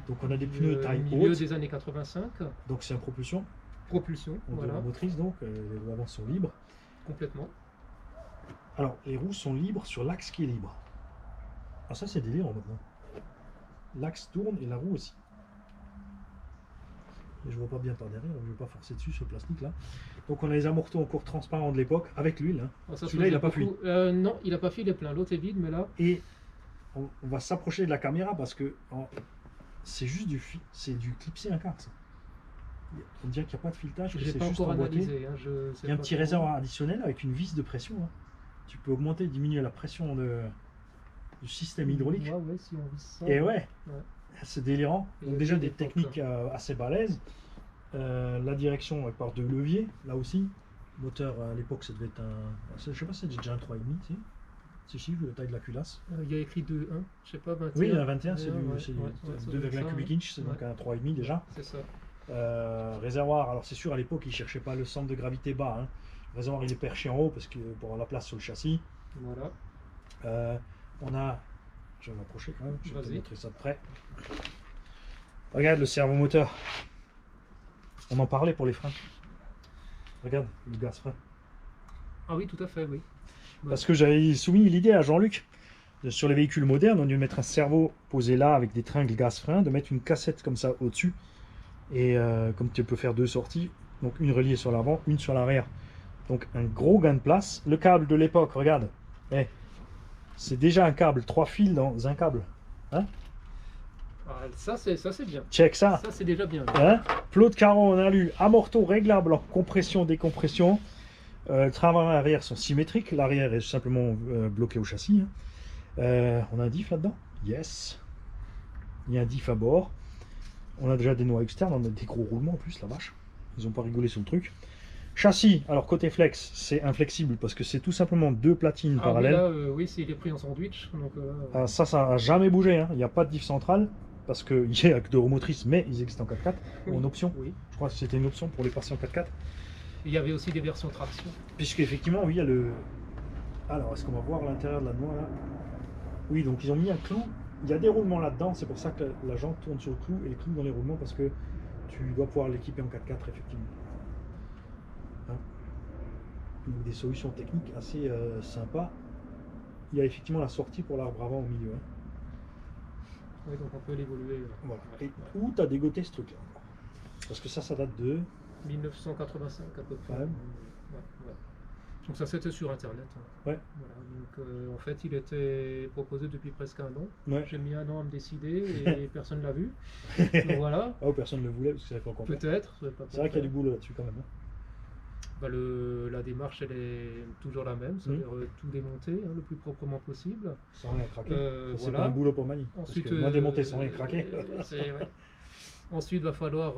Donc on a des pneus taille milieu haute, des années 85. donc c'est en propulsion, Propulsion, on voilà, la motrice donc, les roues avant sont libres. complètement. Alors, les roues sont libres sur l'axe qui est libre. Ah ça c'est délirant maintenant. L'axe tourne et la roue aussi. Et je vois pas bien par derrière, je vais pas forcer dessus sur le plastique là. Donc on a les amortisseurs encore transparents de l'époque, avec l'huile. Hein. Alors, ça se Celui-là il a pas faisait fui. beaucoup- non, il a pas fui, il est plein. L'autre est vide, mais là, Et on va s'approcher de la caméra parce que c'est juste c'est du clipsé un quart ça. On dirait qu'il n'y a pas de filetage, que j'ai c'est pas juste encore emboîté. analysé. Hein, je sais Il y a un pas petit trop. réservoir additionnel avec une vis de pression. Hein. Tu peux augmenter, diminuer la pression du système hydraulique. Ouais, si on vise ça. Et ouais, Ouais. c'est délirant. Et Donc le déjà jeu des d'époque, techniques assez balèzes. La direction elle part de levier, là aussi. Moteur à l'époque ça devait être un... Je sais pas si c'est déjà un 3,5, tu sais. C'est chiffre, la taille de la culasse. Il y a écrit 2,1, je sais pas, 21. Oui, un 21, c'est Ouais, du ouais, c'est ouais, du ça 2,1 doit être ça, cubic hein. inch, c'est donc Ouais. un 3,5 déjà. C'est ça. Réservoir, alors c'est sûr à l'époque ils cherchaient pas le centre de gravité bas. Hein. Le réservoir il est perché en haut parce que pour avoir la place sur le châssis. Voilà. On a, je vais m'approcher quand même, je vais te Vas-y. montrer ça de près. Regarde le servomoteur. On en parlait pour les freins. Regarde le gaz frein. Ah oui, tout à fait, oui. Parce que j'avais soumis l'idée à Jean-Luc sur les véhicules modernes, on a dû mettre un servot posé là avec des tringles gaz frein, de mettre une cassette comme ça au-dessus. Et comme tu peux faire 2 sorties, donc une reliée sur l'avant, une sur l'arrière. Donc un gros gain de place. Le câble de l'époque, regarde. C'est déjà un câble, 3 fils dans un câble. Hein? Ah, ça c'est bien. Check ça. Ça c'est déjà bien. Hein? Plot de carreau en alu, amorto réglable en compression, décompression. Train avant et arrière sont symétriques. L'arrière est simplement bloqué au châssis. Hein. On a un diff là-dedans? Yes. Il y a un diff à bord. On a déjà des noix externes, on a des gros roulements en plus, la vache. Ils n'ont pas rigolé sur le truc. Châssis, alors côté flex, c'est inflexible parce que c'est tout simplement 2 platines Ah, parallèles. oui, là, oui, il est pris en sandwich. Donc, Ah, ça n'a jamais bougé. Hein. Il n'y a pas de diff central parce qu'il n'y a que 2 roues motrices, mais ils existent en 4x4 ou en option. Oui. Je crois que c'était une option pour les passer en 4x4. Il y avait aussi des versions traction. Puisque effectivement, oui, il y a le. Alors, est-ce qu'on va voir l'intérieur de la noix là? Oui, donc ils ont mis un clou. Il y a des roulements là-dedans, c'est pour ça que la jante tourne sur le clou et le clou dans les roulements parce que tu dois pouvoir l'équiper en 4x4 effectivement. Hein? Donc des solutions techniques assez sympas. Il y a effectivement la sortie pour l'arbre avant au milieu. Hein. Oui, donc on peut l'évoluer. Voilà. Et où tu as dégoté ce truc là encore? Parce que ça date de. 1985 à peu près. Ouais. Ouais. Donc ça c'était sur internet. Hein. Ouais. Voilà. Donc en fait il était proposé depuis presque 1 an. Ouais. J'ai mis 1 an à me décider et personne ne l'a vu. Donc voilà. Oh, personne ne le voulait parce que ça pas encore. Peut-être. C'est vrai qu'il y a du boulot là-dessus quand même. Hein. Bah, la démarche elle est toujours la même, c'est-à-dire tout démonter le plus proprement possible. Sans rien craquer. C'est Voilà. pas un boulot pour Mani. Ensuite, Parce que moi démonter sans rien craquer. Ouais. Ensuite, il va falloir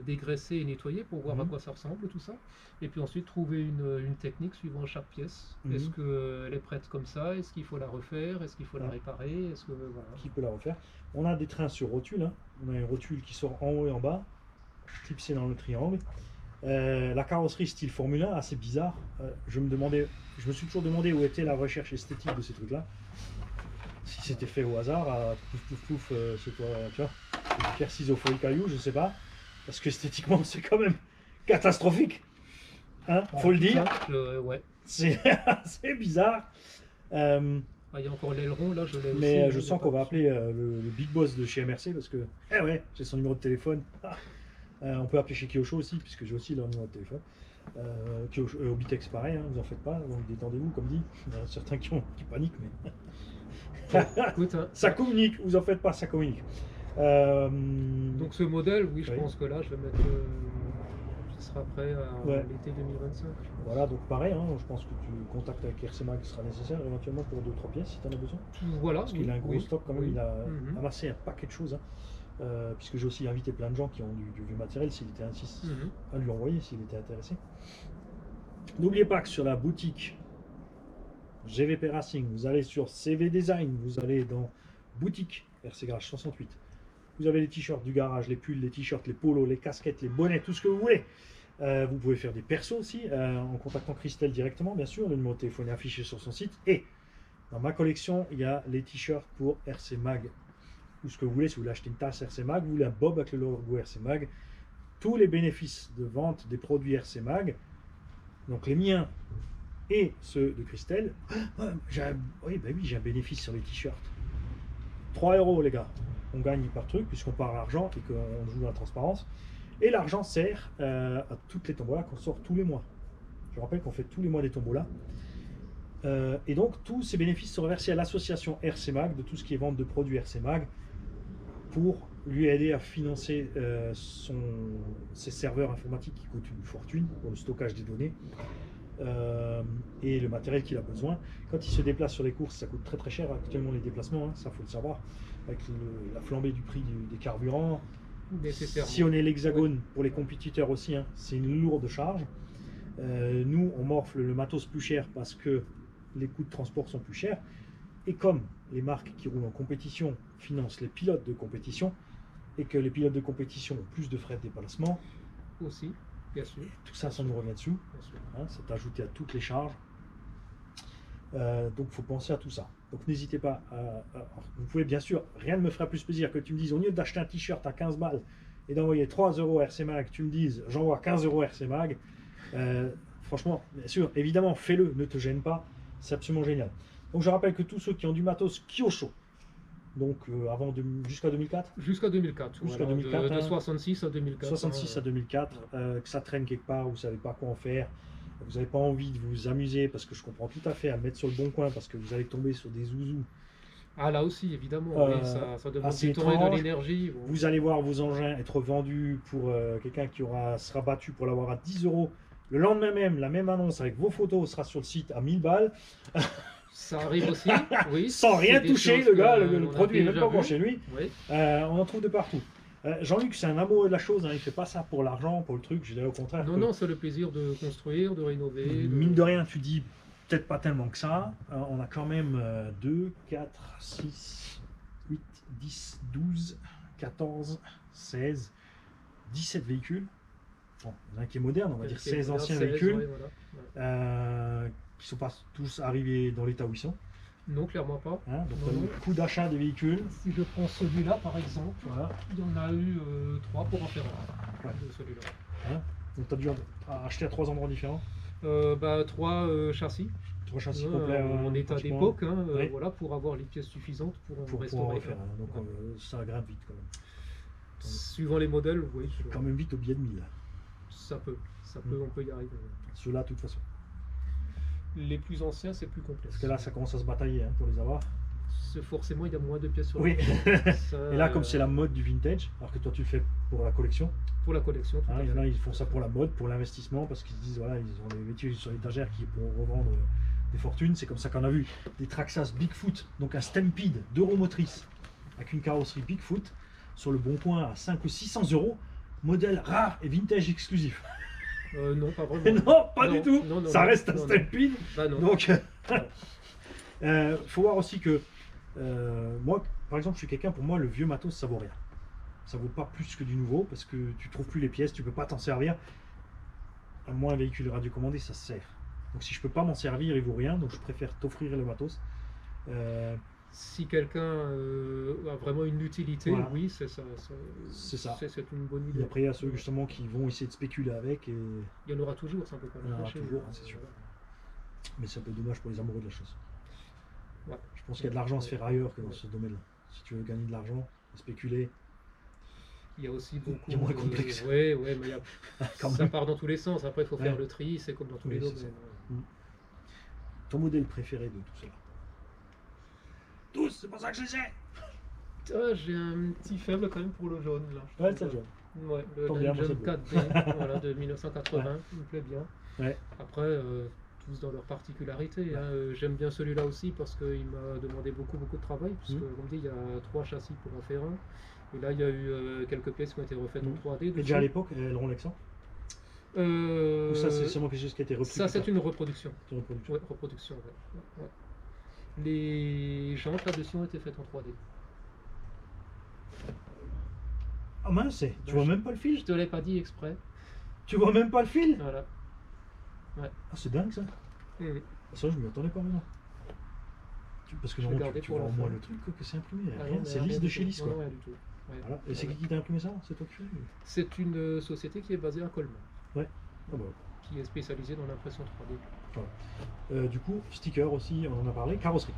dégraisser et nettoyer pour voir à Mhm. quoi ça ressemble tout ça. Et puis ensuite, trouver une technique suivant chaque pièce. Mhm. Est-ce qu'elle est prête comme ça? Est-ce qu'il faut la refaire? Est-ce qu'il faut la Ouais. réparer? Est-ce que voilà. Qui peut la refaire? On a des trains sur rotule. Hein. On a une rotule qui sort en haut et en bas, clipsée dans le triangle. La carrosserie style Formule 1, assez bizarre. Je me suis toujours demandé où était la recherche esthétique de ces trucs-là. Si c'était fait au hasard, à pouf, c'est toi, tu vois, pierre, ciseaux, feuille, caillou, je sais pas. Parce que esthétiquement, c'est quand même catastrophique. Hein, faut le dire. Ouais. C'est assez bizarre. Ah, il y a encore l'aileron là, je l'ai aussi. Mais je il y a sens pas qu'on va de- appeler le big boss de chez MRC parce que, j'ai son numéro de téléphone. On peut appeler chez Kyosho aussi, puisque j'ai aussi leur numéro de téléphone. Obitex pareil, hein, vous en faites pas, donc détendez-vous comme dit. Il y en a certains qui paniquent, mais Écoute, hein, ça communique, vous en faites pas, ça communique. donc ce modèle, oui, je Oui. pense que là, je vais mettre sera prêt à Ouais. l'été 2025. Voilà, donc pareil, hein, je pense que tu contact avec RC Mag sera nécessaire éventuellement pour 2-3 pièces si tu en as besoin. Voilà, Parce qu'il a un gros oui, stock quand même, oui. il a Mhm. amassé un paquet de choses. Hein. Puisque j'ai aussi invité plein de gens qui ont du vieux matériel s'il était Mhm. à lui envoyer s'il était intéressé. N'oubliez pas que sur la boutique GVP Racing, vous allez sur CV Design, vous allez dans boutique RC Garage 68. Vous avez les t-shirts du garage, les pulls, les t-shirts, les polos, les casquettes, les bonnets, tout ce que vous voulez. Vous pouvez faire des persos aussi en contactant Christelle directement, bien sûr. Le numéro de téléphone est affiché sur son site. Et dans ma collection, il y a les t-shirts pour RC Mag ou ce que vous voulez. Si vous voulez acheter une tasse RC Mag, vous voulez un bob avec le logo RC Mag, tous les bénéfices de vente des produits RC Mag, donc les miens et ceux de Christelle, oui, j'ai un bénéfice sur les t-shirts. 3 € les gars, on gagne par truc puisqu'on part l'argent et qu'on joue dans la transparence. Et l'argent sert à toutes les tombolas qu'on sort tous les mois. Je rappelle qu'on fait tous les mois des tombolas. Et donc tous ces bénéfices sont reversés à l'association RC Mag de tout ce qui est vente de produits RC Mag pour lui aider à financer ses serveurs informatiques qui coûtent une fortune pour le stockage des données et le matériel qu'il a besoin. Quand il se déplace sur les courses, ça coûte très très cher actuellement les déplacements, hein, ça faut le savoir, avec la flambée du prix des carburants. Si on est l'Hexagone, pour les compétiteurs aussi, hein, c'est une lourde charge. Nous, on morfle le matos plus cher parce que les coûts de transport sont plus chers. Et comme les marques qui roulent en compétition financent les pilotes de compétition, et que les pilotes de compétition ont plus de frais de déplacement, aussi, bien sûr. Tout ça, ça nous revient dessus. Hein, c'est ajouté à toutes les charges. Donc il faut penser à tout ça. Donc n'hésitez pas vous pouvez bien sûr, rien ne me ferait plus plaisir que tu me dises, au lieu d'acheter un t-shirt à 15 balles et d'envoyer 3 € RC Mag, tu me dises j'envoie 15 € RC Mag. Franchement, bien sûr, évidemment, fais-le, ne te gêne pas, c'est absolument génial. Donc je rappelle que tous ceux qui ont du matos Kyosho, donc jusqu'à 2004, Jusqu'à 2004. Jusqu'à Voilà, 2004, de hein. 66 à 2004. 66 à 2004, que ça traîne quelque part, vous ne savez pas quoi en faire, vous n'avez pas envie de vous amuser, parce que je comprends tout à fait à mettre sur le bon coin, parce que vous allez tomber sur des zouzous. Ah là aussi, évidemment, oui, ça demande assez du temps et de étrange. l'énergie. Bon. Vous allez voir vos engins être vendus pour quelqu'un qui sera battu pour l'avoir à 10 €. Le lendemain même, la même annonce avec vos photos sera sur le site à 1000 balles. Ça arrive aussi, oui. Sans rien toucher, le gars, le produit n'est même pas bon vu. chez lui. Oui. On en trouve de partout. Jean-Luc, c'est un amoureux de la chose, hein. Il ne fait pas ça pour l'argent, pour le truc, je dirais au contraire. Non, non, c'est le plaisir de construire, de rénover. Mine de rien, tu dis peut-être pas tellement que ça. On a quand même 2, 4, 6, 8, 10, 12, 14, 16, 17 véhicules. Bon, il y en a un qui est moderne, on va dire 16 anciens véhicules, ouais, voilà. qui ne sont pas tous arrivés dans l'état où ils sont. Non, clairement pas. Hein, donc, Non. le coût d'achat des véhicules. Si je prends celui-là, par exemple, Voilà. il y en a eu 3 pour en faire un. Ouais. De celui-là. Hein, donc, tu as dû acheter à 3 endroits différents. 3 châssis. 3 châssis complets. En état pratiquement, d'époque, hein, oui. voilà, pour avoir les pièces suffisantes pour pour pouvoir restaurer. refaire. Hein. Donc, ça grimpe vite quand même. Suivant les modèles, oui. Quand même vite au billet de 1000. Ça peut, on peut y arriver. Ceux-là, de toute façon. Les plus anciens, c'est plus complexe. Parce que là, ça commence à se batailler hein, pour les avoir. Forcément, il y a moins de pièces sur Oui. Ça, Et là, comme c'est la mode du vintage, alors que toi, tu le fais pour la collection. Pour la collection, tout Hein, à il y en fait. a, ils font ça pour la mode, pour l'investissement, parce qu'ils se disent, voilà, ils ont des métiers sur l'étagère qui pourront revendre des fortunes. C'est comme ça qu'on a vu des Traxxas Bigfoot, donc un Stampede d'Euromotrice, avec une carrosserie Bigfoot, sur le bon coin à 500 ou 600 €, modèle rare et vintage exclusif. Non, pas vraiment. Non, pas Non, du tout. non, non, Ça non, reste un non, non. Stampede. Bah non. Donc, faut voir aussi que moi, par exemple, je suis quelqu'un, pour moi, le vieux matos, ça vaut rien. Ça vaut pas plus que du nouveau parce que tu trouves plus les pièces, tu peux pas t'en servir. À moins un véhicule radiocommandé, ça sert. Donc, si je peux pas m'en servir, il vaut rien. Donc, je préfère t'offrir le matos. Si quelqu'un a vraiment une utilité, Voilà. oui, c'est ça. C'est ça. C'est une bonne Et idée. après, il y a ceux justement qui vont essayer de spéculer avec. Et... Il y en aura toujours, ça ne peut pas Il y en aura l'empêcher. toujours, c'est sûr. Mais c'est un peu dommage pour les amoureux de la chose. Ouais. Je pense qu'il y a de l'argent à se faire ailleurs que dans ce domaine-là. Si tu veux gagner de l'argent, spéculer. Il y a aussi beaucoup. Il y a moins complexe. Ouais, mais il y a... Quand ça même. part dans tous les sens. Après, il faut faire Ouais. le tri, c'est comme dans tous Oui, les c'est domaines. Ton modèle préféré de tout cela? Tous, c'est pour ça que je les ai. Ah, j'ai un petit faible quand même pour le jaune là. Ouais, c'est le jaune. Ouais, Tombe la bien, moi, c'est Jump beau. 4D, voilà, de 1980, Ouais. il me plaît bien. Ouais. Après, tous dans leur particularité, Ouais. hein. J'aime bien celui-là aussi parce qu'il m'a demandé beaucoup de travail, puisque, comme dit, il y a 3 châssis pour en faire un. Et là, il y a eu quelques pièces qui ont été refaites en 3D Et dessus. déjà à l'époque, elles roulaient que ça? Ou ça, c'est seulement quelque chose qui a été repris Ça, plus c'est tard? une reproduction. C'est une reproduction. Ouais, reproduction, ouais. Ouais. Les jantes là-dessus ont été faites en 3D. Ah mince, tu vois même pas le Je fil? te l'ai pas dit exprès. Tu vois même pas le fil? Voilà. Ah, c'est dingue ça. Mhm. Ça, je m'y attendais pas maintenant. Parce que Je vais non, garder tu pour vois la au moins fin. le truc quoi, que c'est imprimé. Ah Rien, non, c'est mais lisse rien de du chez tout. lisse Non, quoi. non, rien du tout. Ouais. Voilà. Et c'est Voilà. qui t'a imprimé ça? C'est toi qui fais? C'est une société qui est basée à Colmar, Ouais. Ah bah. qui est spécialisée dans l'impression 3D. Voilà. Du coup, sticker aussi, on en a parlé. Carrosserie.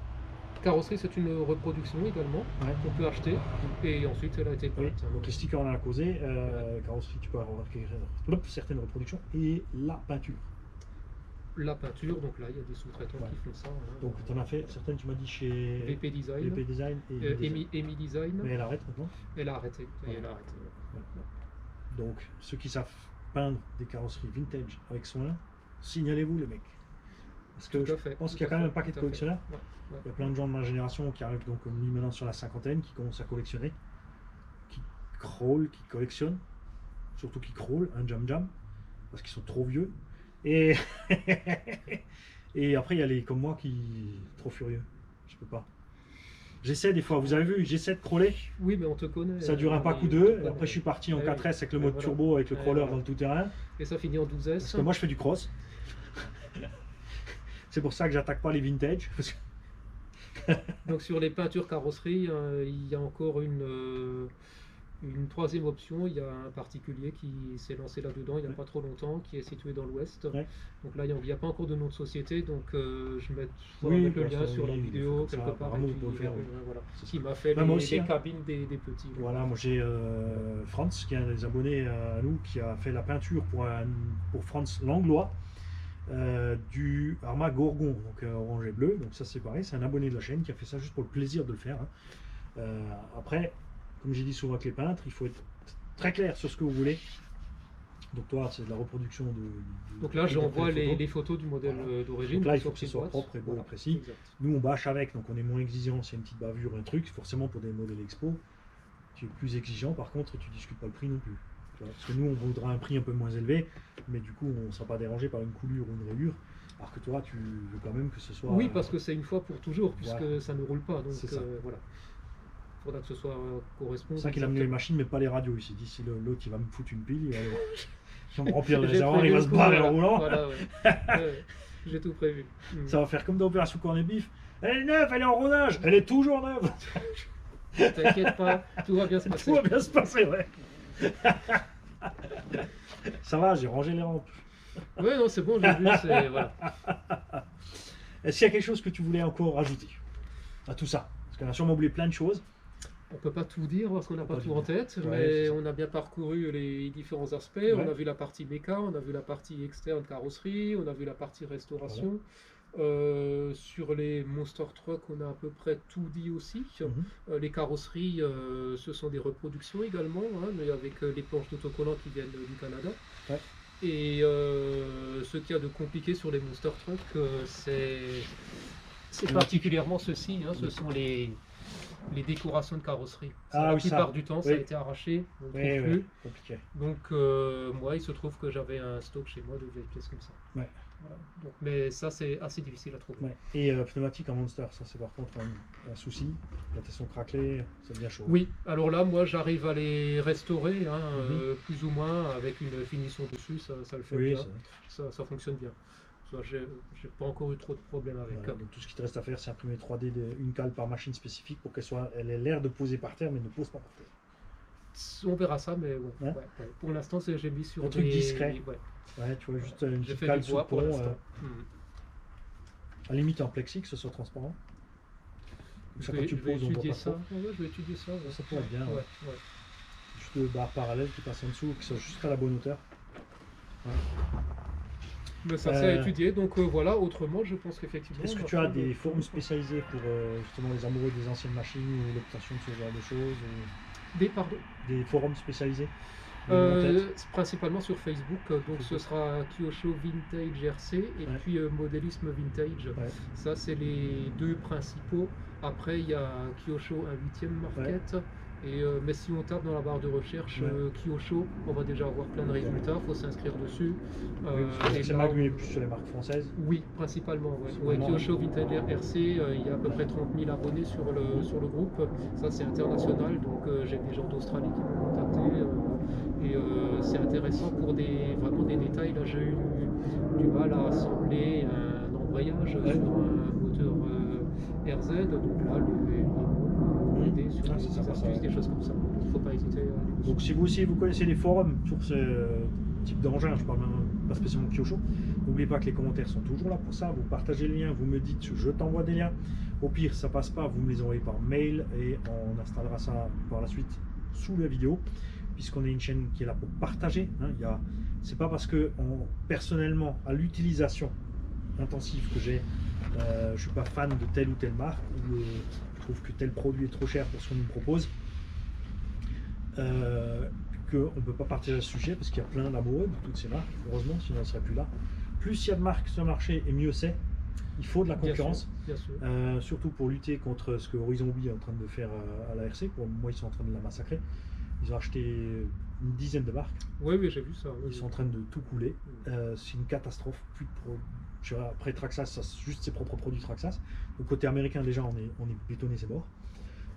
Carrosserie, c'est une reproduction également Ouais. qu'on peut acheter, et ensuite elle a été Oui, peinte. donc les stickers on en a causé. Carrosserie, tu peux avoir certaines reproductions. Et la peinture. La peinture, donc là il y a des sous-traitants Ouais. qui font ça. Hein. Donc tu en as fait certaines, tu m'as dit chez VP Design, VP Design et Emi Design. Mais elle arrête maintenant. Elle a arrêté. Ça y est, Ouais. elle a arrêté. Ouais. Donc ceux qui savent peindre des carrosseries vintage avec soin, signalez-vous les mecs. Parce que Tout à je fait, pense tout qu'il y a à quand même un fait, paquet tout de à collectionneurs. fait. Ouais. Il y a plein de gens de ma génération qui arrivent donc comme lui maintenant sur la cinquantaine, qui commencent à collectionner, qui crawlent, qui collectionnent, surtout qui crawlent, un jam, parce qu'ils sont trop vieux. Et, et après il y a les comme moi qui trop furieux. Je peux pas. J'essaie des fois, vous avez vu, j'essaie de crawler. Oui, mais on te connaît. Ça dure un pack ou on te deux. connaît. Après je suis parti en Ouais, 4S avec le mode voilà. turbo, avec le Ouais, crawler voilà. dans le tout-terrain. Et ça finit en 12S. Parce que moi je fais du cross. C'est pour ça que j'attaque pas les vintage. Parce que Donc sur les peintures carrosserie, il y a encore une troisième option. Il y a un particulier qui s'est lancé là-dedans il n'y a Ouais. pas trop longtemps, qui est situé dans l'ouest. Ouais. Donc là, il n'y a pas encore de nom de société, donc je mets Oui, mettre le pour lien l'instant, sur la oui, vidéo ça, quelque part. apparemment, Et on peut le puis, faire, oui. voilà. C'est Qui ça. m'a fait Bah, moi aussi, les hein. cabines des petits. voilà, moi j'ai Franz, qui est un des abonnés à nous, qui a fait la peinture pour Franz Langlois du Arma Gorgon, donc orange et bleu. Donc ça c'est pareil, c'est un abonné de la chaîne qui a fait ça juste pour le plaisir de le faire. Hein. Après, comme j'ai dit souvent avec les peintres, il faut être très clair sur ce que vous voulez. Donc toi, c'est de la reproduction de Donc là, j'envoie photos. les photos du modèle Voilà. d'origine. Donc là, il sur faut que ce petite soit boîte. propre et beau et Voilà. précis. Exact. Nous, on bâche avec, donc on est moins exigeant. C'est une petite bavure, un truc. Forcément, pour des modèles expo, tu es plus exigeant. Par contre, tu discutes pas le prix non plus. Tu vois, parce que nous, on voudra un prix un peu moins élevé, mais du coup, on ne sera pas dérangé par une coulure ou une rayure. Alors que toi, tu veux quand même que ce soit. Oui, parce que c'est une fois pour toujours, puisque Voilà. ça ne roule pas. Donc C'est ça. voilà. Il faudra que ce soit correspond. C'est ça qu'il a amené les machines, mais pas les radios. Il s'est dit, si l'autre il va me foutre une pile, il va me remplir le J'ai réservoir, prévu il va le se coup, barrer voilà. en roulant. Voilà, ouais. Ouais, j'ai tout prévu. Ça va faire comme dans Opération Cornet Beef. Elle est neuve, elle est en rodage, elle est toujours neuve. T'inquiète pas, tout va bien se passer. Tout va bien se passer, ouais. Ça va, j'ai rangé les rampes. Ouais, non, c'est bon, j'ai vu. Voilà. Est-ce qu'il y a quelque chose que tu voulais encore rajouter à tout ça? Parce qu'on a sûrement oublié plein de choses. On peut pas tout dire parce qu'on n'a pas Pas tout tout en dire. tête, Ouais, mais c'est ça. on a bien parcouru les différents aspects. Ouais. On a vu la partie méca, on a vu la partie externe carrosserie, on a vu la partie restauration. Sur les Monster Truck, on a à peu près tout dit aussi. Les carrosseries, ce sont des reproductions également, hein, mais avec les planches d'autocollants qui viennent du Canada. Ouais. Et ce qu'il y a de compliqué sur les Monster Truck, c'est particulièrement ceci, hein, ce sont les décorations de carrosserie. Ah, La oui, ça. plupart du temps, ça a Oui. été arraché, on ne trouve Oui, plus. oui, compliqué. Donc, moi, il se trouve que j'avais un stock chez moi de vieilles pièces comme ça. Ouais. Voilà. Donc, mais ça, c'est assez difficile à trouver. Ouais. Et pneumatique en Monster, ça c'est par contre un souci. La tesson craquelée, c'est bien chaud. Oui, alors là, moi, j'arrive à les restaurer, hein, plus ou moins, avec une finition dessus, ça le fait Oui, bien. Ça fonctionne bien. Ça, j'ai pas encore eu trop de problèmes avec. voilà. Donc tout ce qui te reste à faire, c'est imprimer 3D une cale par machine spécifique pour elle ait l'air de poser par terre, mais ne pose pas par terre. On verra ça, mais bon, Hein ouais. Pour l'instant, j'ai mis sur un truc discret. Ouais. Ouais, tu vois, juste une J'ai petite fait cale du sous bois le pour pont. l'instant. À la limite en plexi, que ce soit transparent. Je Ça, vais, quand tu je vais poses, on voit étudier pas ça. trop. Ouais, je vais étudier ça. Ouais. Ça pourrait être bien. Ouais, Ouais. ouais. Juste deux barres parallèles qui passent en dessous, qui sont juste à la bonne hauteur. Ouais. Mais ça, c'est à étudier. Donc voilà, autrement, je pense qu'effectivement. Est-ce que tu as des forums spécialisés pour justement les amoureux des anciennes machines ou l'obtention de ce genre de choses Des pardon. Des forums spécialisés? Principalement sur Facebook, donc ce sera Kyosho Vintage RC et puis Modélisme Vintage. Ça, c'est les deux principaux. Après, il y a Kyosho, un 8e market. Mais si on tape dans la barre de recherche Kyosho, on va déjà avoir plein de résultats, il faut s'inscrire dessus. C'est plus sur les marques françaises? Oui, principalement. Kyosho Vintage RC, il y a à peu près 30 000 abonnés sur le groupe. Ça, c'est international, donc j'ai des gens d'Australie qui m'ont contacté. C'est intéressant pour vraiment des détails. Là, j'ai eu du mal à assembler un embrayage sur un moteur RZ, donc là, aider sur des astuces, des choses comme ça. Donc il ne faut pas hésiter à aller dessus. Donc si vous aussi vous connaissez les forums sur ce type d'engin, je parle même pas spécialement de Kyosho, n'oubliez pas que les commentaires sont toujours là pour ça. Vous partagez le lien, vous me dites je t'envoie des liens. Au pire ça passe pas, vous me les envoyez par mail et on installera ça par la suite sous la vidéo, puisqu'on est une chaîne qui est là pour partager. C'est pas parce que personnellement à l'utilisation intensive que je suis pas fan de telle ou telle marque, ou je trouve que tel produit est trop cher pour ce qu'on nous propose, qu'on ne peut pas partager ce sujet, parce qu'il y a plein d'amoureux de toutes ces marques, heureusement, sinon on ne serait plus là. Plus il y a de marques sur le marché, et mieux c'est. Il faut de la concurrence, bien sûr. Surtout pour lutter contre ce que Horizon Hobby est en train de faire à la RC. Pour moi, ils sont en train de la massacrer. Ils ont acheté une dizaine de marques. Oui, j'ai vu ça. Ils sont en train de tout couler. C'est une catastrophe. Après Traxxas, ça c'est juste ses propres produits Traxxas. Donc côté américain, déjà, on est bétonné, c'est mort.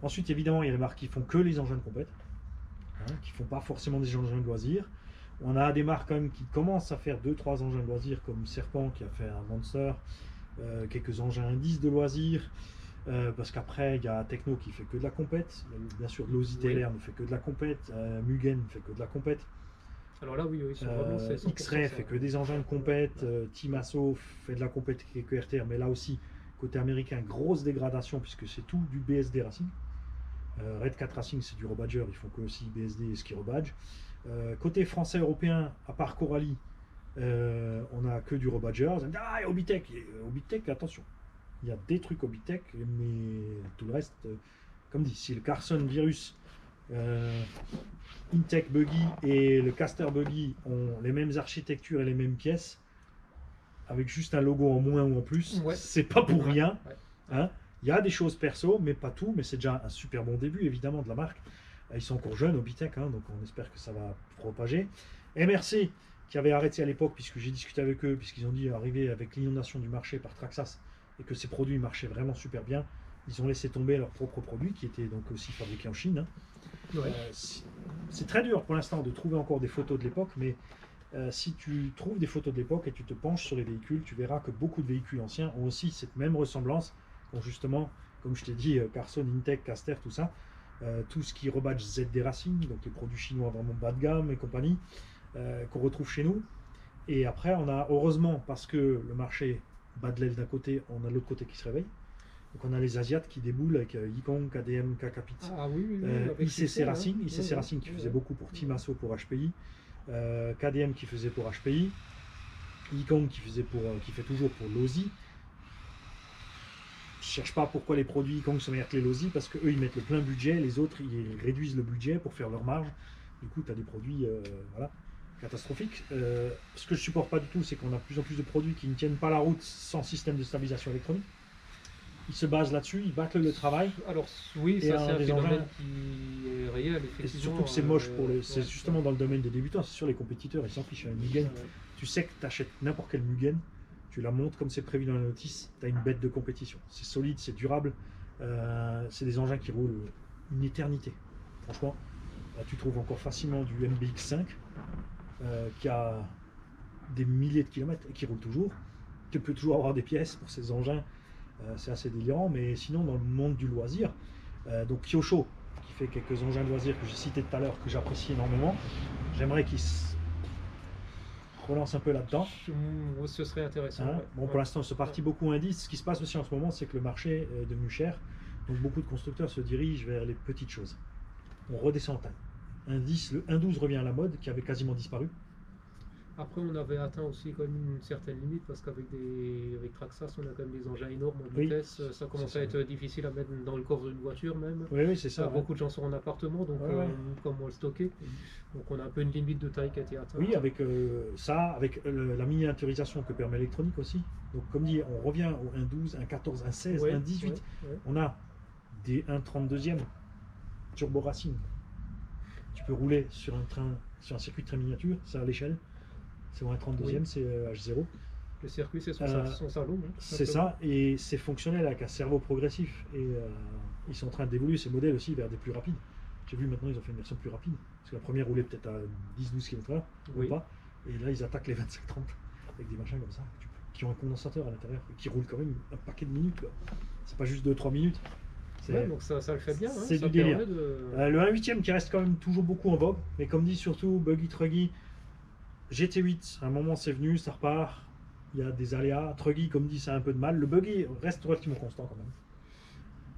Ensuite, évidemment, il y a les marques qui font que les engins de compète, qui font pas forcément des engins de loisirs. On a des marques quand même qui commencent à faire 2-3 engins de loisirs, comme Serpent qui a fait un Monster, quelques engins indices de loisirs. Parce qu'après, il y a Techno qui fait que de la compète. Bien sûr, Losi TLR ne fait que de la compète. Mugen ne fait que de la compète. Alors là, oui, ils sont vraiment. X-Ray fait que des engins de compète. Team Asso fait de la compète qui est que RTR. Mais là aussi, côté américain, grosse dégradation puisque c'est tout du BSD Racing. Red 4 Racing, c'est du rebadger. Ils font que aussi BSD et ski rebadge. Côté français européen, à part Coralie, on a que du rebadger. Ah, et Hobbytech. Hobbytech, attention. Il y a des trucs Hobbytech, mais tout le reste, comme dit, si le Carson Virus, Intech Buggy et le Caster Buggy ont les mêmes architectures et les mêmes pièces, avec juste un logo en moins ou en plus, c'est pas pour rien. Il y a des choses perso, mais pas tout, mais c'est déjà un super bon début, évidemment, de la marque. Ils sont encore jeunes, Hobbytech, donc on espère que ça va propager. MRC, qui avait arrêté à l'époque, puisque j'ai discuté avec eux, puisqu'ils ont dit arriver avec l'inondation du marché par Traxxas, et que ces produits marchaient vraiment super bien, ils ont laissé tomber leurs propres produits qui étaient donc aussi fabriqués en Chine. C'est très dur pour l'instant de trouver encore des photos de l'époque, mais si tu trouves des photos de l'époque et tu te penches sur les véhicules, tu verras que beaucoup de véhicules anciens ont aussi cette même ressemblance, ont justement, comme je t'ai dit, Carson, Intech, Caster, tout ça, tout ce qui rebadge ZD Racing, donc les produits chinois vraiment bas de gamme et compagnie, qu'on retrouve chez nous. Et après, on a, heureusement, parce que le marché bas de l'aile d'un côté, on a l'autre côté qui se réveille. Donc on a les Asiates qui déboulent avec Yikong, KDM, KKPIT, ICC Racing, ICC Racing qui faisait beaucoup pour Team Asso pour HPI, KDM qui faisait pour HPI, Yikong qui fait toujours pour Losi. Je cherche pas pourquoi les produits Yikong sont meilleurs que les Losi, parce qu'eux ils mettent le plein budget, les autres ils réduisent le budget pour faire leur marge. Du coup tu as des produits catastrophique. Ce que je supporte pas du tout, c'est qu'on a de plus en plus de produits qui ne tiennent pas la route sans système de stabilisation électronique. Ils se basent là-dessus, ils battent le travail. Alors oui, ça c'est un phénomène qui est réel. Et surtout que c'est moche c'est justement dans le domaine des débutants. C'est sûr, les compétiteurs ils s'en fichent. Un Mugen, tu sais que tu achètes n'importe quel Mugen, tu la montes comme c'est prévu dans la notice, tu as une bête de compétition. C'est solide, c'est durable, c'est des engins qui roulent une éternité. Franchement, là, tu trouves encore facilement du MBX5. Qui a des milliers de kilomètres et qui roule toujours. Tu peux toujours avoir des pièces pour ces engins, c'est assez délirant. Mais sinon, dans le monde du loisir, donc Kyosho, qui fait quelques engins de loisirs que j'ai cités tout à l'heure, que j'apprécie énormément, j'aimerais qu'ils se relancent un peu là-dedans. Ce serait intéressant. Bon, pour l'instant, c'est parti beaucoup indice. Ce qui se passe aussi en ce moment, c'est que le marché est devenu cher. Donc beaucoup de constructeurs se dirigent vers les petites choses. On redescend en taille. Le 1.12 revient à la mode, qui avait quasiment disparu. Après, on avait atteint aussi quand même une certaine limite parce avec Traxxas, on a quand même des engins énormes en Oui, vitesse. Ça commence à être difficile à mettre dans le coffre d'une voiture même. Oui, c'est ça. Beaucoup de gens sont en appartement, donc comment le stocker. Donc on a un peu une limite de taille qui a été atteinte. Oui, avec ça, avec la miniaturisation que permet l'électronique aussi. Donc comme dit, on revient au 1.12, 1.14, 1.16, 1.18. On a des 1.32e turbo racing. Tu peux rouler sur un circuit très miniature, c'est à l'échelle. C'est un 32e, c'est H0. Le circuit, c'est son salon. C'est ça, et c'est fonctionnel avec un cerveau progressif. Et ils sont en train d'évoluer ces modèles aussi vers des plus rapides. J'ai vu maintenant, ils ont fait une version plus rapide. Parce que la première roulait peut-être à 10-12 km/h, ou pas. Et là, ils attaquent les 25-30 avec des machins comme ça, qui ont un condensateur à l'intérieur, qui roulent quand même un paquet de minutes. C'est pas juste 2-3 minutes. Donc ça le fait bien. C'est du délire. Le 1/8 qui reste quand même toujours beaucoup en vogue, mais comme dit surtout Buggy Truggy, GT8, à un moment c'est venu, ça repart, il y a des aléas. Truggy, comme dit, c'est un peu de mal. Le Buggy reste relativement constant quand même.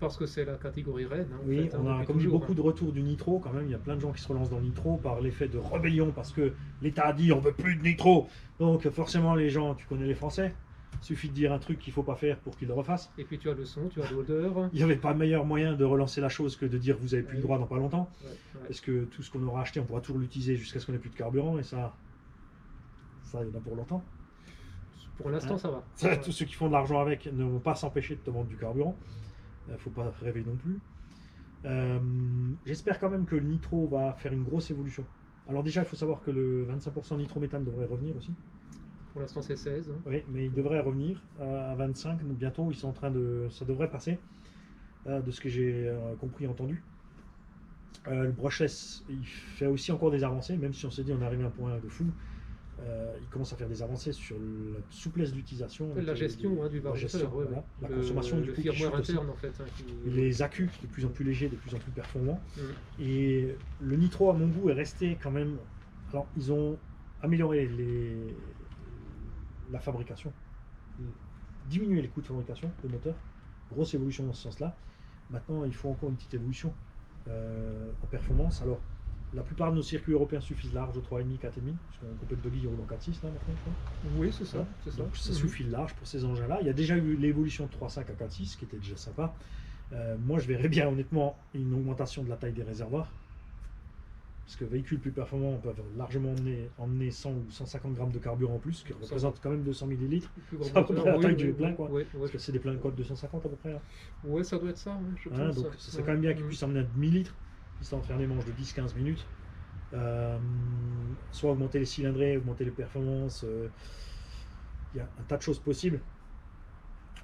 Parce que c'est la catégorie raid. Oui, on a comme dit beaucoup de retours du nitro quand même. Il y a plein de gens qui se relancent dans le nitro par l'effet de rébellion parce que l'État a dit on veut plus de nitro. Donc forcément les gens, tu connais les Français, il suffit de dire un truc qu'il faut pas faire pour qu'ils le refassent. Et puis tu as le son, tu as l'odeur. Il n'y avait pas meilleur moyen de relancer la chose que de dire vous avez plus le droit dans pas longtemps. Parce que tout ce qu'on aura acheté, on pourra toujours l'utiliser jusqu'à ce qu'on ait plus de carburant et ça il y en a pour longtemps. Pour l'instant, ça va. Tous ceux qui font de l'argent avec ne vont pas s'empêcher de te vendre du carburant. Faut pas rêver non plus. J'espère quand même que le nitro va faire une grosse évolution. Alors déjà, il faut savoir que le 25% nitrométhane devrait revenir aussi. Pour l'instant, c'est 16. Oui, mais il devrait revenir à 25. Donc bientôt, ils sont en train de... Ça devrait passer, de ce que j'ai compris et entendu. Le brushless, il fait aussi encore des avancées, même si on s'est dit on est arrivé à un point de fou. Il commence à faire des avancées sur la souplesse d'utilisation. La gestion du vargeteur, la consommation du firmware interne en fait. Les accus de plus en plus légers, de plus en plus performants. Et le nitro, à mon goût, est resté quand même. Alors, ils ont amélioré la fabrication, diminué les coûts de fabrication de moteur. Grosse évolution dans ce sens-là. Maintenant, il faut encore une petite évolution en performance. Alors, la plupart de nos circuits européens suffisent large au 3,5, 4,5, parce qu'on complète de roule en 4,6 là maintenant. Oui, c'est ça. Donc ça suffit large pour ces engins-là. Il y a déjà eu l'évolution de 3,5 à 4,6, qui était déjà sympa. Moi, je verrais bien honnêtement une augmentation de la taille des réservoirs. Parce que véhicules plus performants peuvent largement emmener 100 ou 150 grammes de carburant en plus, ce qui représente quand même 200 millilitres. C'est à peu près la taille du plein, quoi. Parce que c'est des pleins de code 250 à peu près. Oui, ça doit être ça, je pense. Donc ça serait quand même bien qu'ils puissent emmener 1000 litres. Histoire de faire des manches de 10-15 minutes, soit augmenter les cylindrées, augmenter les performances. Il y a un tas de choses possibles.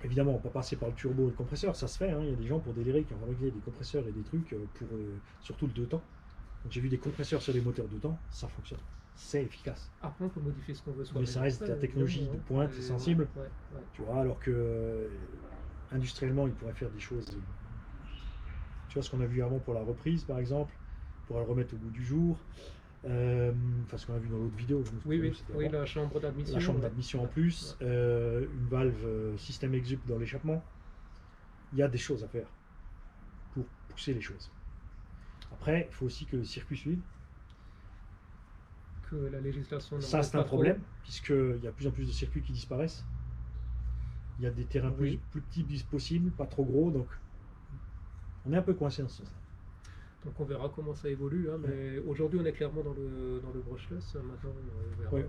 Évidemment, on peut passer par le turbo et le compresseur, ça se fait. Il y a des gens pour délirer qui ont fabriqué des compresseurs et des trucs pour surtout le 2 temps. J'ai vu des compresseurs sur des moteurs 2 temps, ça fonctionne. C'est efficace. Après, on peut modifier ce qu'on veut soi-même. Mais ça reste la technologie de pointe, c'est sensible. Tu vois, alors que industriellement, ils pourraient faire des choses. Tu vois ce qu'on a vu avant pour la reprise, par exemple, pour le remettre au goût du jour. Enfin, ce qu'on a vu dans l'autre vidéo. Oui, la chambre d'admission. La chambre d'admission en plus, une valve système exup dans l'échappement. Il y a des choses à faire pour pousser les choses. Après, il faut aussi que le circuit suive. Que la législation. Ça, c'est un problème, puisqu'il y a de plus en plus de circuits qui disparaissent. Il y a des terrains plus petits possibles, pas trop gros, donc on est un peu coincé dans ce sens-là. Donc on verra comment ça évolue, mais aujourd'hui on est clairement dans le brushless. Maintenant on verra.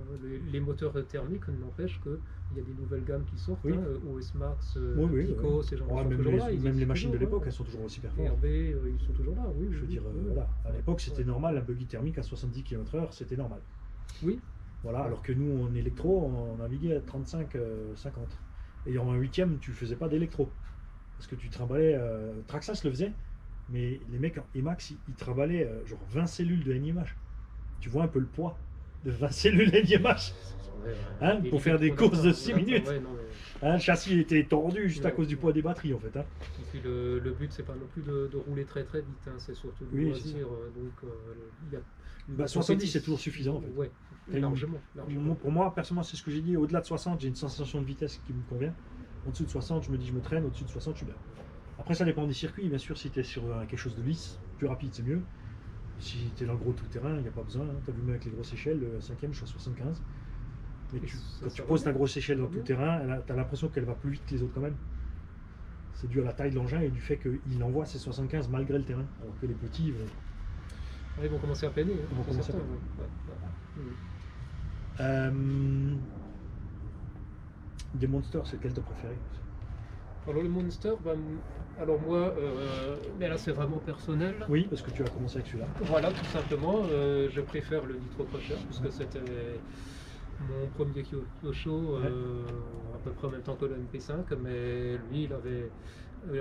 Les moteurs thermiques n'empêchent qu'il y a des nouvelles gammes qui sortent, OS Max, Pico, ces gens sont toujours là. Même les machines de l'époque, elles sont toujours aussi performantes. RB, ils sont toujours là, oui. Je veux dire, voilà. À l'époque c'était normal, un buggy thermique à 70 km/h, c'était normal. Oui. Voilà, alors que nous en électro, on naviguait à 35-50. Et en 1/8, tu faisais pas d'électro. Parce que tu trimballais, Traxxas le faisait, mais les mecs en Emax, ils trimbalaient genre 20 cellules de NIMH. Tu vois un peu le poids de 20 cellules NIMH pour faire des courses de 6 minutes. Le châssis était tordu juste à cause du poids des batteries en fait. Et puis le but, c'est pas non plus de rouler très très vite, c'est surtout du loisir. Donc, 70, c'est toujours suffisant en fait. Ouais, largement. Pour moi, personnellement, c'est ce que j'ai dit. Au-delà de 60, j'ai une sensation de vitesse qui me convient. En dessous de 60, je me dis je me traîne. Au-dessus de 60, je suis bien. Après, ça dépend des circuits. Bien sûr, si tu es sur quelque chose de lisse, plus rapide, c'est mieux. Si tu es dans le gros tout-terrain, il n'y a pas besoin. Tu as vu, même avec les grosses échelles, le 5e, je suis à 75. Mais Et quand ça tu va poses ta bien. grosse échelle Ça dans va tout bien. terrain, tu as l'impression qu'elle va plus vite que les autres quand même. C'est dû à la taille de l'engin et du fait qu'il envoie ses 75 malgré le terrain. Alors que les petits, Ouais, ils vont commencer à peiner, hein, ils vont c'est commencer à certain. peiner. Ouais. Mhm. Des monsters, c'est lequel t'as préféré? Alors le Monster, alors moi, mais là c'est vraiment personnel. Oui, parce que tu as commencé avec celui-là. Voilà, tout simplement, je préfère le Nitro Crusher puisque c'était mon premier Kyosho à peu près en même temps que le MP5, mais lui il avait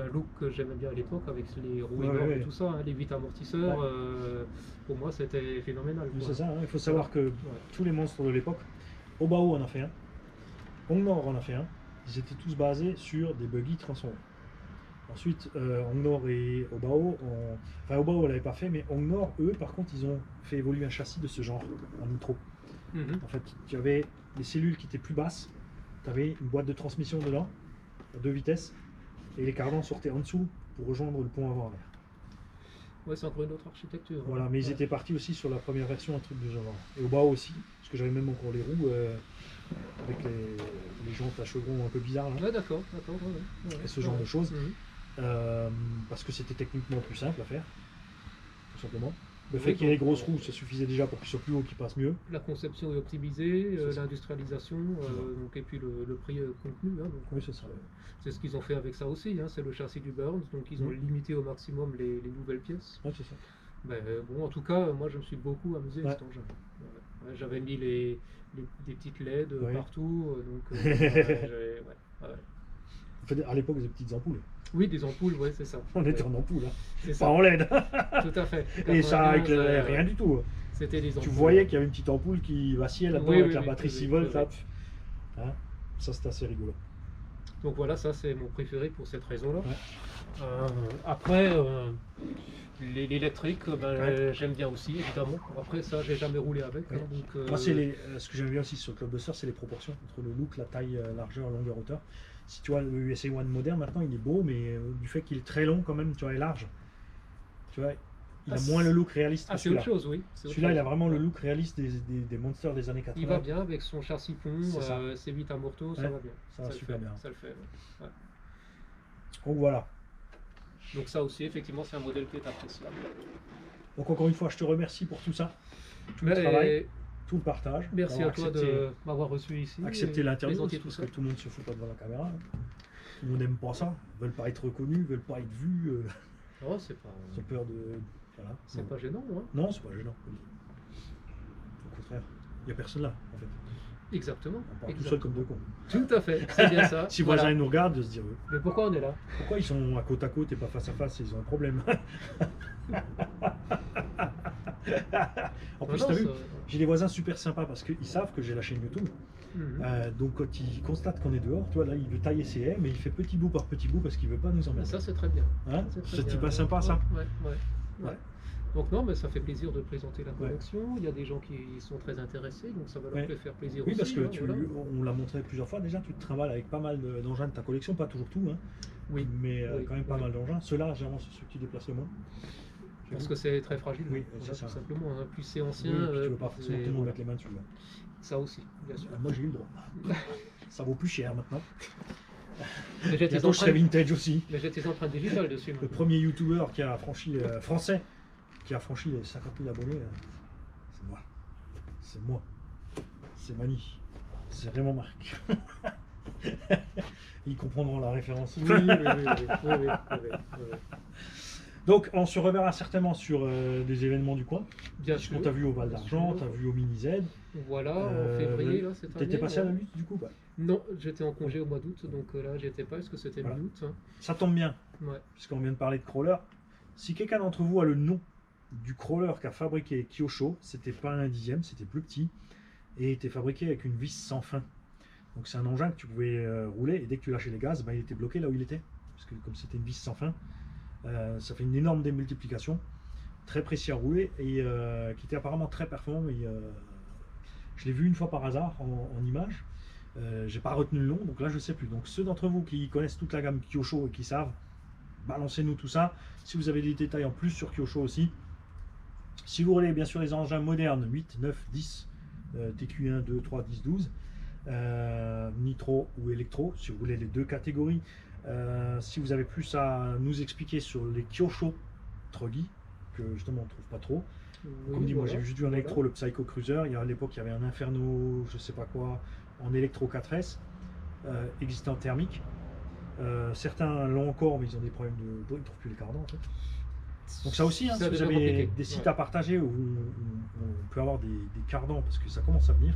un look que j'aimais bien à l'époque avec les roues Ouais, énormes ouais. et tout ça, hein, les 8 amortisseurs, Ouais. pour moi c'était phénoménal. Oui, Quoi. c'est ça, hein. Il faut savoir que Ouais. tous les monstres de l'époque, Obao en a fait un, Hongnor en a fait un, ils étaient tous basés sur des buggy transformés. Ensuite, Hongnor et Obao, enfin Obao ne l'avait pas fait, mais Hongnor, eux, par contre, ils ont fait évoluer un châssis de ce genre en nitro. Mhm. En fait, tu avais des cellules qui étaient plus basses, tu avais une boîte de transmission dedans, à 2 vitesses, et les cardans sortaient en dessous pour rejoindre le pont avant-arrière. Ouais, c'est encore une autre architecture. Voilà, mais ils Ouais. étaient partis aussi sur la première version, un truc de genre. Et Obao aussi, parce que j'avais même encore les roues avec les jantes à chevrons un peu bizarres, là, Ouais, d'accord, ouais. et ce genre de choses. Mhm. Parce que c'était techniquement plus simple à faire, tout simplement. Le Oui, fait qu'il y ait les donc, grosses roues, ça suffisait déjà pour qu'ils soient plus hauts, qu'ils passent mieux. La conception est optimisée, C'est ça. l'industrialisation, donc, et puis le prix contenu. Hein, donc, Oui, c'est ça. c'est ce qu'ils ont fait avec ça aussi, hein, c'est le châssis du Burns, donc ils ont limité au maximum les nouvelles pièces. Ouais, c'est ça. Ben, bon, en tout cas, moi je me suis beaucoup amusé avec Ouais. cet engin. Ouais, j'avais mis des petites LED Ouais. partout, donc ouais. En fait, à l'époque, des petites ampoules. Oui, des ampoules, ouais, c'est ça. On était Ouais, en ampoule, hein. c'est Pas ça, en LED. tout à fait. Et ça 95, éclairait rien du tout. C'était des Tu ampoules. voyais qu'il y avait une petite ampoule qui vacillait là-dedans Oui, avec oui, la oui, batterie oui, 6 oui, volts. oui. Là. Hein, ça, c'était assez rigolo. Donc voilà, ça c'est mon préféré pour cette raison-là. Ouais. Après, l'électrique, Ouais. j'aime bien aussi, évidemment. Après, ça, j'ai jamais roulé avec. Ouais. Hein, donc, Moi, ce que j'aime bien aussi sur le Club Buster, c'est les proportions entre le look, la taille, largeur, longueur, hauteur. Si tu vois le USA One moderne, maintenant, il est beau, mais du fait qu'il est très long quand même, tu vois, et large, tu vois, il a moins le look réaliste que c'est autre celui-là. chose, oui. C'est autre Celui-là, il a chose. vraiment le look réaliste des monsters des années 80. Il va bien avec son châssis pont, C'est ça. ses 8 amortos, ça Ouais, va bien. ça va le super fait, bien. Ça le fait. Ouais. Donc voilà. Donc ça aussi, effectivement, c'est un modèle qui est appréciable. Donc encore une fois, je te remercie pour tout ça, tout le Mais- travail, tout le partage. Merci d'avoir à toi accepté- de m'avoir reçu ici. accepter et l'interview, présenter parce tout que ça. tout le monde se fout pas devant la caméra. Tout le monde n'aime pas ça, ils veulent pas être reconnus, ils veulent pas être vus, Oh, c'est pas, ils ont peur de... Voilà. c'est pas gênant, hein. Non, c'est pas gênant. Au contraire, il n'y a personne là, en fait. Exactement. On part tout seul comme deux cons. Tout à fait, c'est bien ça. Si Voilà. voisin nous regarde, de se dire Mais pourquoi on est là? pourquoi ils sont à côte et pas face à face, ils ont un problème. En plus, Non, t'as vu, ça- j'ai des voisins super sympas parce qu'ils savent que j'ai la chaîne YouTube. Mhm. Donc quand ils constatent qu'on est dehors, tu vois, là il veut tailler ses haies, mais il fait petit bout par petit bout parce qu'il veut pas nous emmerder. Ça, c'est très bien. Hein, C'est très c'est bien. pas sympa ça. Ouais. Ouais. Donc non, mais ça fait plaisir de présenter la Ouais. collection. Il y a des gens qui sont très intéressés, donc ça va leur Ouais. faire plaisir Oui, aussi. parce que hein, voilà. on l'a montré plusieurs fois déjà, tu te travailles avec pas mal d'engins de ta collection, pas toujours tout, hein, Oui, mais Oui, quand même pas oui. mal d'engins. Ceux-là, généralement, c'est ceux qui déplacent le moins. parce que c'est très fragile. Oui, voilà, c'est ça. tout simplement. Hein. Plus c'est Oui, ancien, et puis tu veux pas plus forcément tout le monde mettre les mains dessus. Là. ça aussi, bien sûr. Moi j'ai eu le droit. Ça vaut plus cher maintenant. Mais j'ai tes Bientôt je serai empreintes, vintage aussi. mais j'ai tes empreintes digitales dessus. Le maintenant. premier youtubeur qui a franchi, français, qui a franchi les 50 000 abonnés, c'est moi. C'est moi. C'est Mani. C'est Raymond Marc. Ils comprendront la référence. Oui. Donc on se reverra certainement sur des événements du coin. Bien Ce sûr. qu'on t'a vu au Val Bien d'Argent, sûr. t'as vu au Mini Z. Voilà, en février, là, cette année. T'étais passé à la ouais. lutte du coup bah. Non, j'étais en congé au mois d'août, donc là, j'y étais pas, parce que c'était Voilà. mi-août. Hein. Ça tombe bien, Ouais. puisqu'on vient de parler de crawler. Si quelqu'un d'entre vous a le nom du crawler qu'a fabriqué Kyosho, c'était pas un 10e, c'était plus petit, et était fabriqué avec une vis sans fin. Donc c'est un engin que tu pouvais rouler, et dès que tu lâchais les gaz, bah, il était bloqué là où il était. Parce que comme c'était une vis sans fin, ça fait une énorme démultiplication, très précis à rouler, et qui était apparemment très performant. Et, je l'ai vu une fois par hasard en image. J'ai pas retenu le nom, donc là je sais plus. Donc ceux d'entre vous qui connaissent toute la gamme Kyosho et qui savent, balancez-nous tout ça. Si vous avez des détails en plus sur Kyosho aussi. Si vous roulez bien sûr les engins modernes, 8, 9, 10, TQ1, 2, 3, 10, 12, nitro ou électro, si vous voulez les deux catégories. Si vous avez plus à nous expliquer sur les Kyosho Truggy, que justement on ne trouve pas trop. Oui, Comme dit, moi voilà, j'ai juste vu un électro, le Psycho Cruiser. À l'époque, il y avait un Inferno, je sais pas quoi, en électro 4S, existant thermique. Certains l'ont encore, mais ils ont des problèmes ils ne trouvent plus les cardans en fait. Donc ça aussi, hein, si vous avez des sites à partager où on peut avoir des cardans, parce que ça commence à venir.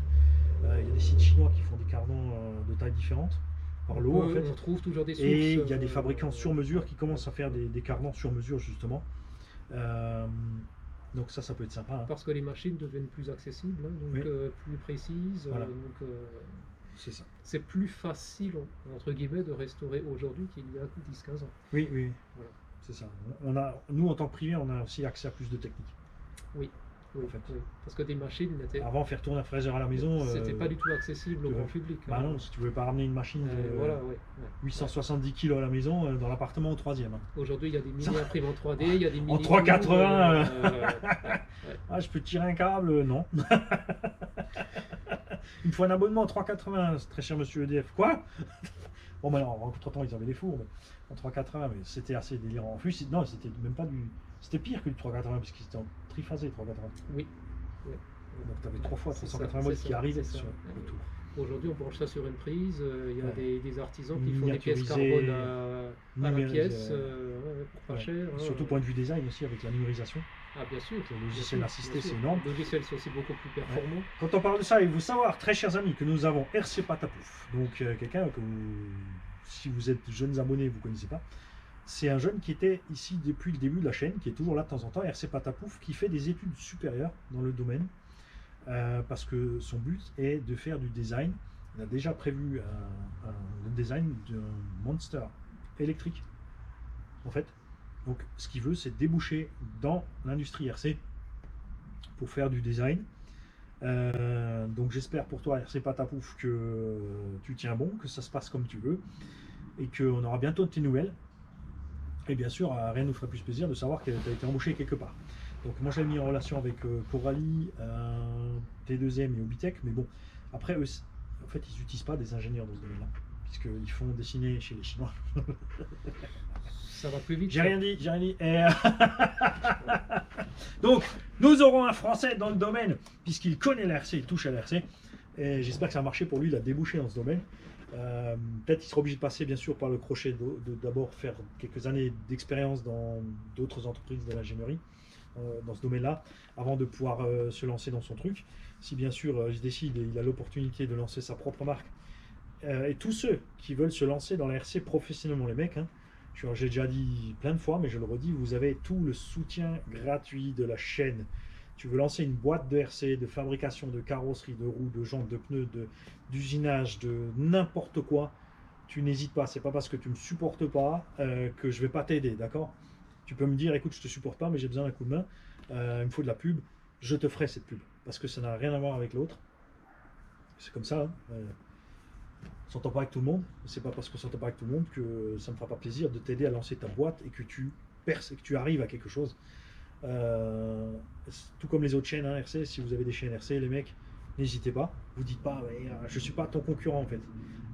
Il y a des sites chinois qui font des cardans de tailles différentes, par lot en fait. On trouve toujours des sources. Et il y a des fabricants sur mesure qui commencent à faire des cardans sur mesure justement. Donc ça peut être sympa. Hein. Parce que les machines deviennent plus accessibles, hein, donc oui. Plus précises. Voilà. Donc c'est ça. C'est plus facile, entre guillemets, de restaurer aujourd'hui qu'il y a 10-15 ans. Oui. Voilà. C'est ça. Nous, en tant que privé, on a aussi accès à plus de techniques. Oui. En fait. Oui. Parce que des machines n'étaient... Avant, faire tourner un fraiseur à la maison... C'était pas du tout accessible au grand public. Bah non, si tu ne voulais pas ramener une machine de voilà, 870 kg à la maison, dans l'appartement au 3e. Hein. Aujourd'hui, il y a des mini-imprimantes 3D, il y a des mini... En 380 Ah, je peux tirer un câble? Non. Il me faut un abonnement en 3,80, très cher monsieur EDF. Quoi? Bon, alors, entre-temps, ils avaient des fours, mais en 3,80, mais c'était assez délirant. En plus, non, c'était même pas du... C'était pire que du 3,80, puisqu'il était en triphasé, 3,80. Oui. Donc, tu avais 3 fois 380 volts qui arrivaient sur le tour. Aujourd'hui, on branche ça sur une prise. Il y a des artisans qui font des pièces carbone à la pièce, pour pas cher. Surtout point de vue design aussi, avec la numérisation. Ah, bien sûr. Le logiciel assisté, c'est énorme. Le logiciel, c'est aussi beaucoup plus performant. Quand on parle de ça, il faut savoir, très chers amis, que nous avons RC Patapouf. Donc, quelqu'un que si vous êtes jeunes abonnés, vous ne connaissez pas. C'est un jeune qui était ici depuis le début de la chaîne, qui est toujours là de temps en temps, RC Patapouf, qui fait des études supérieures dans le domaine. Parce que son but est de faire du design. Il a déjà prévu le design d'un Monster électrique, en fait. Donc, ce qu'il veut, c'est déboucher dans l'industrie RC pour faire du design. Donc, j'espère pour toi, RC Patapouf, que tu tiens bon, que ça se passe comme tu veux et qu'on aura bientôt de tes nouvelles. Et bien sûr, rien ne nous ferait plus plaisir de savoir que tu as été embauché quelque part. Donc moi j'ai mis en relation avec Coralie, T2M et Obitech, mais bon, après eux, en fait ils n'utilisent pas des ingénieurs dans ce domaine-là, puisqu'ils font dessiner chez les Chinois. Ça va plus vite. J'ai rien dit. Donc nous aurons un Français dans le domaine, puisqu'il connaît l'RC, il touche à l'RC, et j'espère que ça a marché pour lui, il a débouché dans ce domaine. Peut-être qu'il sera obligé de passer bien sûr par le crochet, d'abord faire quelques années d'expérience dans d'autres entreprises de l'ingénierie. Dans ce domaine-là, avant de pouvoir se lancer dans son truc. Si bien sûr il se décide et il a l'opportunité de lancer sa propre marque. Et tous ceux qui veulent se lancer dans la RC professionnellement, les mecs, hein, j'ai déjà dit plein de fois, mais je le redis, vous avez tout le soutien gratuit de la chaîne. Tu veux lancer une boîte de RC, de fabrication de carrosserie, de roues, de jantes, de pneus, d'usinage, de n'importe quoi, tu n'hésites pas. C'est pas parce que tu me supportes pas que je vais pas t'aider, d'accord? Tu peux me dire, écoute, je te supporte pas, mais j'ai besoin d'un coup de main, il me faut de la pub, je te ferai cette pub, parce que ça n'a rien à voir avec l'autre. C'est comme ça, hein. On s'entend pas avec tout le monde, c'est pas parce qu'on s'entend pas avec tout le monde que ça me fera pas plaisir de t'aider à lancer ta boîte et que tu perces et que tu arrives à quelque chose. Tout comme les autres chaînes, hein, RC, si vous avez des chaînes RC, les mecs, n'hésitez pas, vous dites pas, je suis pas ton concurrent en fait.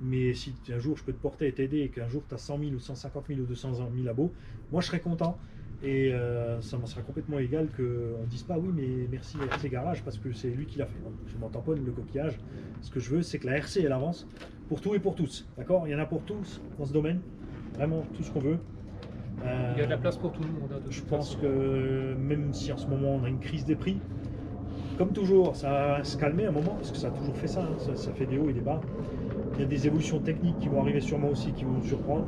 Mais si un jour je peux te porter et t'aider et qu'un jour tu as 100 000 ou 150 000 ou 200 000 abos, moi je serai content et ça m'en sera complètement égal qu'on ne dise pas oui mais merci RC Garage parce que c'est lui qui l'a fait. Je m'en tamponne le coquillage. Ce que je veux c'est que la RC elle avance pour tout et pour tous. D'accord? Il y en a pour tous dans ce domaine, vraiment tout ce qu'on veut. Il y a de la place pour tout le monde. Hein, je pense que même si en ce moment on a une crise des prix, comme toujours ça va se calmer un moment parce que ça a toujours fait ça, hein, ça fait des hauts et des bas. Il y a des évolutions techniques qui vont arriver sûrement aussi, qui vont nous surprendre.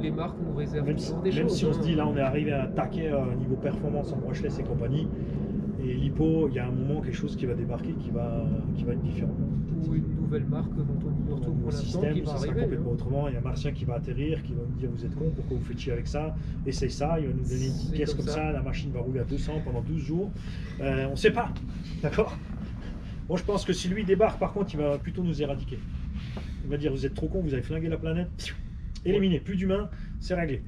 Les marques nous réservent même des même choses. Si on se dit là on est arrivé à un taquet niveau performance en brushless et compagnie, et l'hypo, il y a un moment quelque chose qui va débarquer qui va être différent. Ou une nouvelle marque dont on ignore tout pour l'instant qui va arriver. Complètement autrement. Il y a un martien qui va atterrir, qui va me dire vous êtes con, pourquoi vous faites chier avec ça, essaye ça, il va nous donner une petite pièce comme ça, la machine va rouler à 200 pendant 12 jours. On ne sait pas, d'accord? Moi je pense que si lui débarque par contre il va plutôt nous éradiquer. Il va dire vous êtes trop con, vous avez flingué la planète, éliminé, plus d'humains, c'est réglé.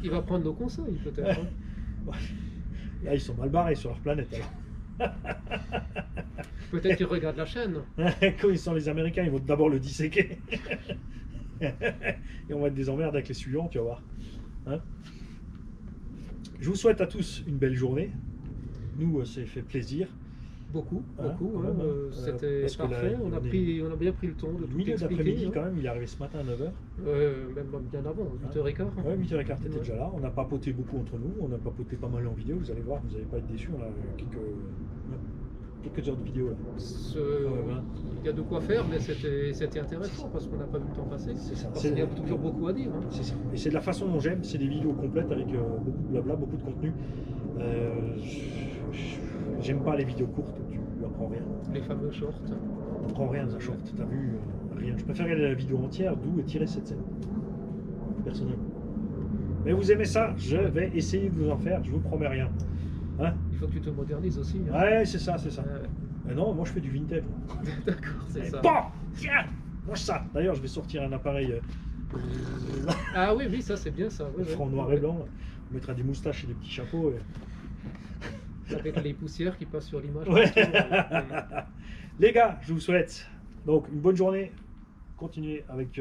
Il va prendre nos conseils peut-être. Hein. Là ils sont mal barrés sur leur planète alors. Peut-être qu'ils regardent la chaîne. Quand ils sont les Américains, ils vont d'abord le disséquer. Et on va être des emmerdes avec les suivants, tu vas voir. Hein, je vous souhaite à tous une belle journée. Nous, ça fait plaisir. Beaucoup, Hein, beaucoup. quand Hein, même, hein. C'était Parce que là, parfait. On a bien pris le temps de tout Milieu expliquer. d'après-midi, Hein. quand même, il est arrivé ce matin à 9h. Même bien avant, 8h15. Ouais, 8h15, t'étais Ouais. déjà là. On a papoté beaucoup entre nous. On a papoté pas mal en vidéo. Vous allez voir, vous n'allez pas être déçus. On a quelques heures de vidéo là. Il y a de quoi faire, mais c'était intéressant parce qu'on n'a pas vu le temps passer. C'est ça. Parce qu'il y a toujours beaucoup à dire. Hein. C'est ça. Et c'est de la façon dont j'aime. C'est des vidéos complètes avec beaucoup de blabla, beaucoup de contenu. J'aime pas les vidéos courtes où tu apprends rien. Les fameux shorts. T'apprends rien dans un short. T'as vu rien. Je préfère regarder la vidéo entière, d'où tirer cette scène. Personnellement. Mais vous aimez ça, je vais essayer de vous en faire. Je vous promets rien. Hein? Il faut que tu te modernises aussi. Hein. Ouais, c'est ça, c'est ça. Non, moi je fais du vintage. D'accord, c'est ça. Bon, tiens, mange ça. D'ailleurs, je vais sortir un appareil Ah oui, oui, ça c'est bien ça. Ouais, en noir et blanc. On mettra des moustaches et des petits chapeaux. Avec les poussières qui passent sur l'image. Ouais. Les gars, je vous souhaite donc une bonne journée. Continuez avec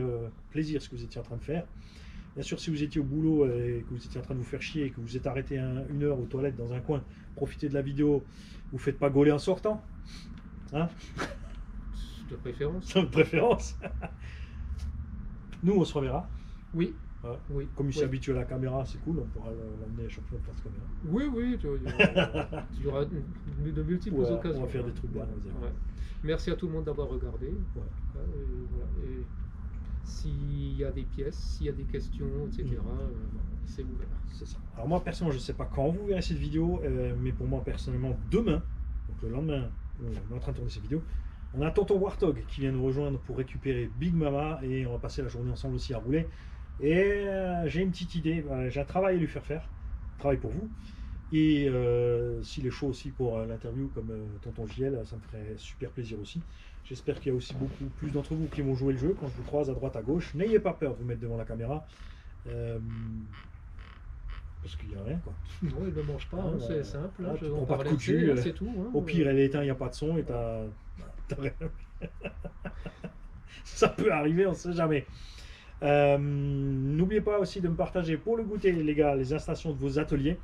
plaisir ce que vous étiez en train de faire. Bien sûr, si vous étiez au boulot et que vous étiez en train de vous faire chier et que vous êtes arrêté une heure aux toilettes dans un coin, profitez de la vidéo. Vous faites pas gauler en sortant. Hein? De préférence. De préférence. Nous, on se reverra. Oui. Ouais. Oui. Comme il s'est Oui. habitué à la caméra, c'est cool. On pourra l'emmener à chaque fois de faire caméra. Oui, oui, il y aura de multiples Ouais, occasions. on va faire des trucs bien. Ouais. Merci à tout le monde d'avoir regardé. Ouais. Et s'il y a des pièces, s'il y a des questions, etc., c'est ouvert. C'est ça. Alors moi, personnellement, je ne sais pas quand vous verrez cette vidéo, mais pour moi, personnellement, demain, donc le lendemain, on est en train de tourner cette vidéo, on a Tonton Warthog qui vient nous rejoindre pour récupérer Big Mama et on va passer la journée ensemble aussi à rouler. Et j'ai une petite idée, j'ai un travail à lui faire, travail pour vous. Et s'il est chaud aussi pour l'interview comme Tonton JL, ça me ferait super plaisir aussi. J'espère qu'il y a aussi beaucoup plus d'entre vous qui vont jouer le jeu quand je vous croise à droite à gauche. N'ayez pas peur de vous mettre devant la caméra. Parce qu'il n'y a rien quoi. Non, il ne mange pas, hein, c'est simple. Ah, Hein, tu on prends pas de parlait coup de jus, c'est tout. Hein, au pire, elle est éteinte, il n'y a pas de son et t'as rien. Ça peut arriver, on ne sait jamais. N'oubliez pas aussi de me partager pour le goûter, les gars, les installations de vos ateliers.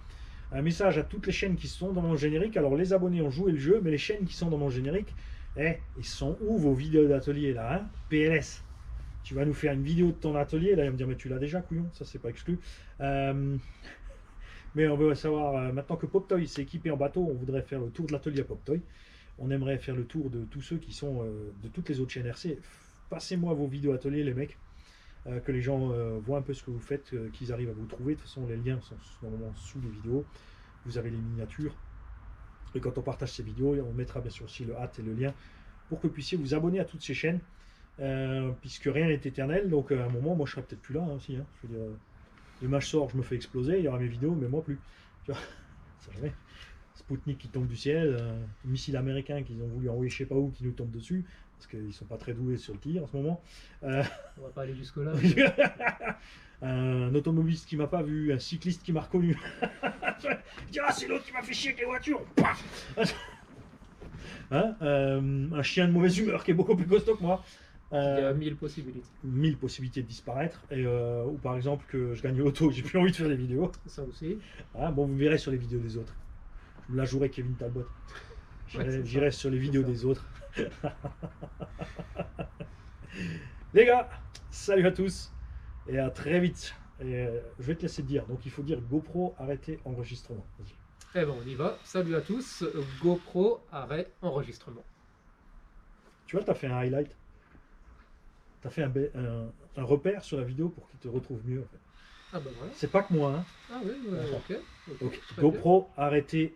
Un message à toutes les chaînes qui sont dans mon générique. Alors, les abonnés ont joué le jeu, mais les chaînes qui sont dans mon générique, ils sont où vos vidéos d'atelier là, hein? PLS. Tu vas nous faire une vidéo de ton atelier. Là, il va me dire, mais tu l'as déjà, couillon. Ça, c'est pas exclu. Mais on veut savoir, maintenant que Poptoy s'est équipé en bateau, on voudrait faire le tour de l'atelier à Poptoy. On aimerait faire le tour de tous ceux qui sont de toutes les autres chaînes RC. Passez-moi vos vidéos ateliers, les mecs. Que les gens voient un peu ce que vous faites, qu'ils arrivent à vous trouver. De toute façon, les liens sont normalement sous les vidéos. Vous avez les miniatures. Et quand on partage ces vidéos, on mettra bien sûr aussi le hâte et le lien pour que vous puissiez vous abonner à toutes ces chaînes. Puisque rien n'est éternel. Donc à un moment, moi je serai peut-être plus là hein, aussi. Hein. Je veux dire, demain je sors, je me fais exploser, il y aura mes vidéos, mais moi plus. Tu vois, ça jamais. Spoutnik qui tombe du ciel, missile américain qu'ils ont voulu envoyer je sais pas où qui nous tombe dessus. Parce qu'ils sont pas très doués sur le tir en ce moment. On va pas aller jusque-là. Un automobiliste qui m'a pas vu, un cycliste qui m'a reconnu. Je dis, ah, c'est l'autre qui m'a fait chier avec les voitures. Hein, un chien de mauvaise humeur qui est beaucoup plus costaud que moi. Il y a 1000 possibilités. 1000 possibilités de disparaître. Et, ou par exemple que je gagne l'auto, j'ai plus envie de faire des vidéos. Ça aussi. Hein, bon, vous verrez sur les vidéos des autres. Je me la jouerai Kevin Talbot. J'irai sur les vidéos des autres. Les gars, salut à tous et à très vite. Et, je vais te laisser te dire. Donc il faut dire GoPro arrêtez enregistrement. Eh ben on y va. Salut à tous. GoPro arrêt enregistrement. Tu vois, tu as fait un highlight. Tu as fait un repère sur la vidéo pour qu'il te retrouve mieux. En fait. Ah ben voilà. C'est pas que moi. Hein. Ah oui, ok. Donc GoPro arrêtez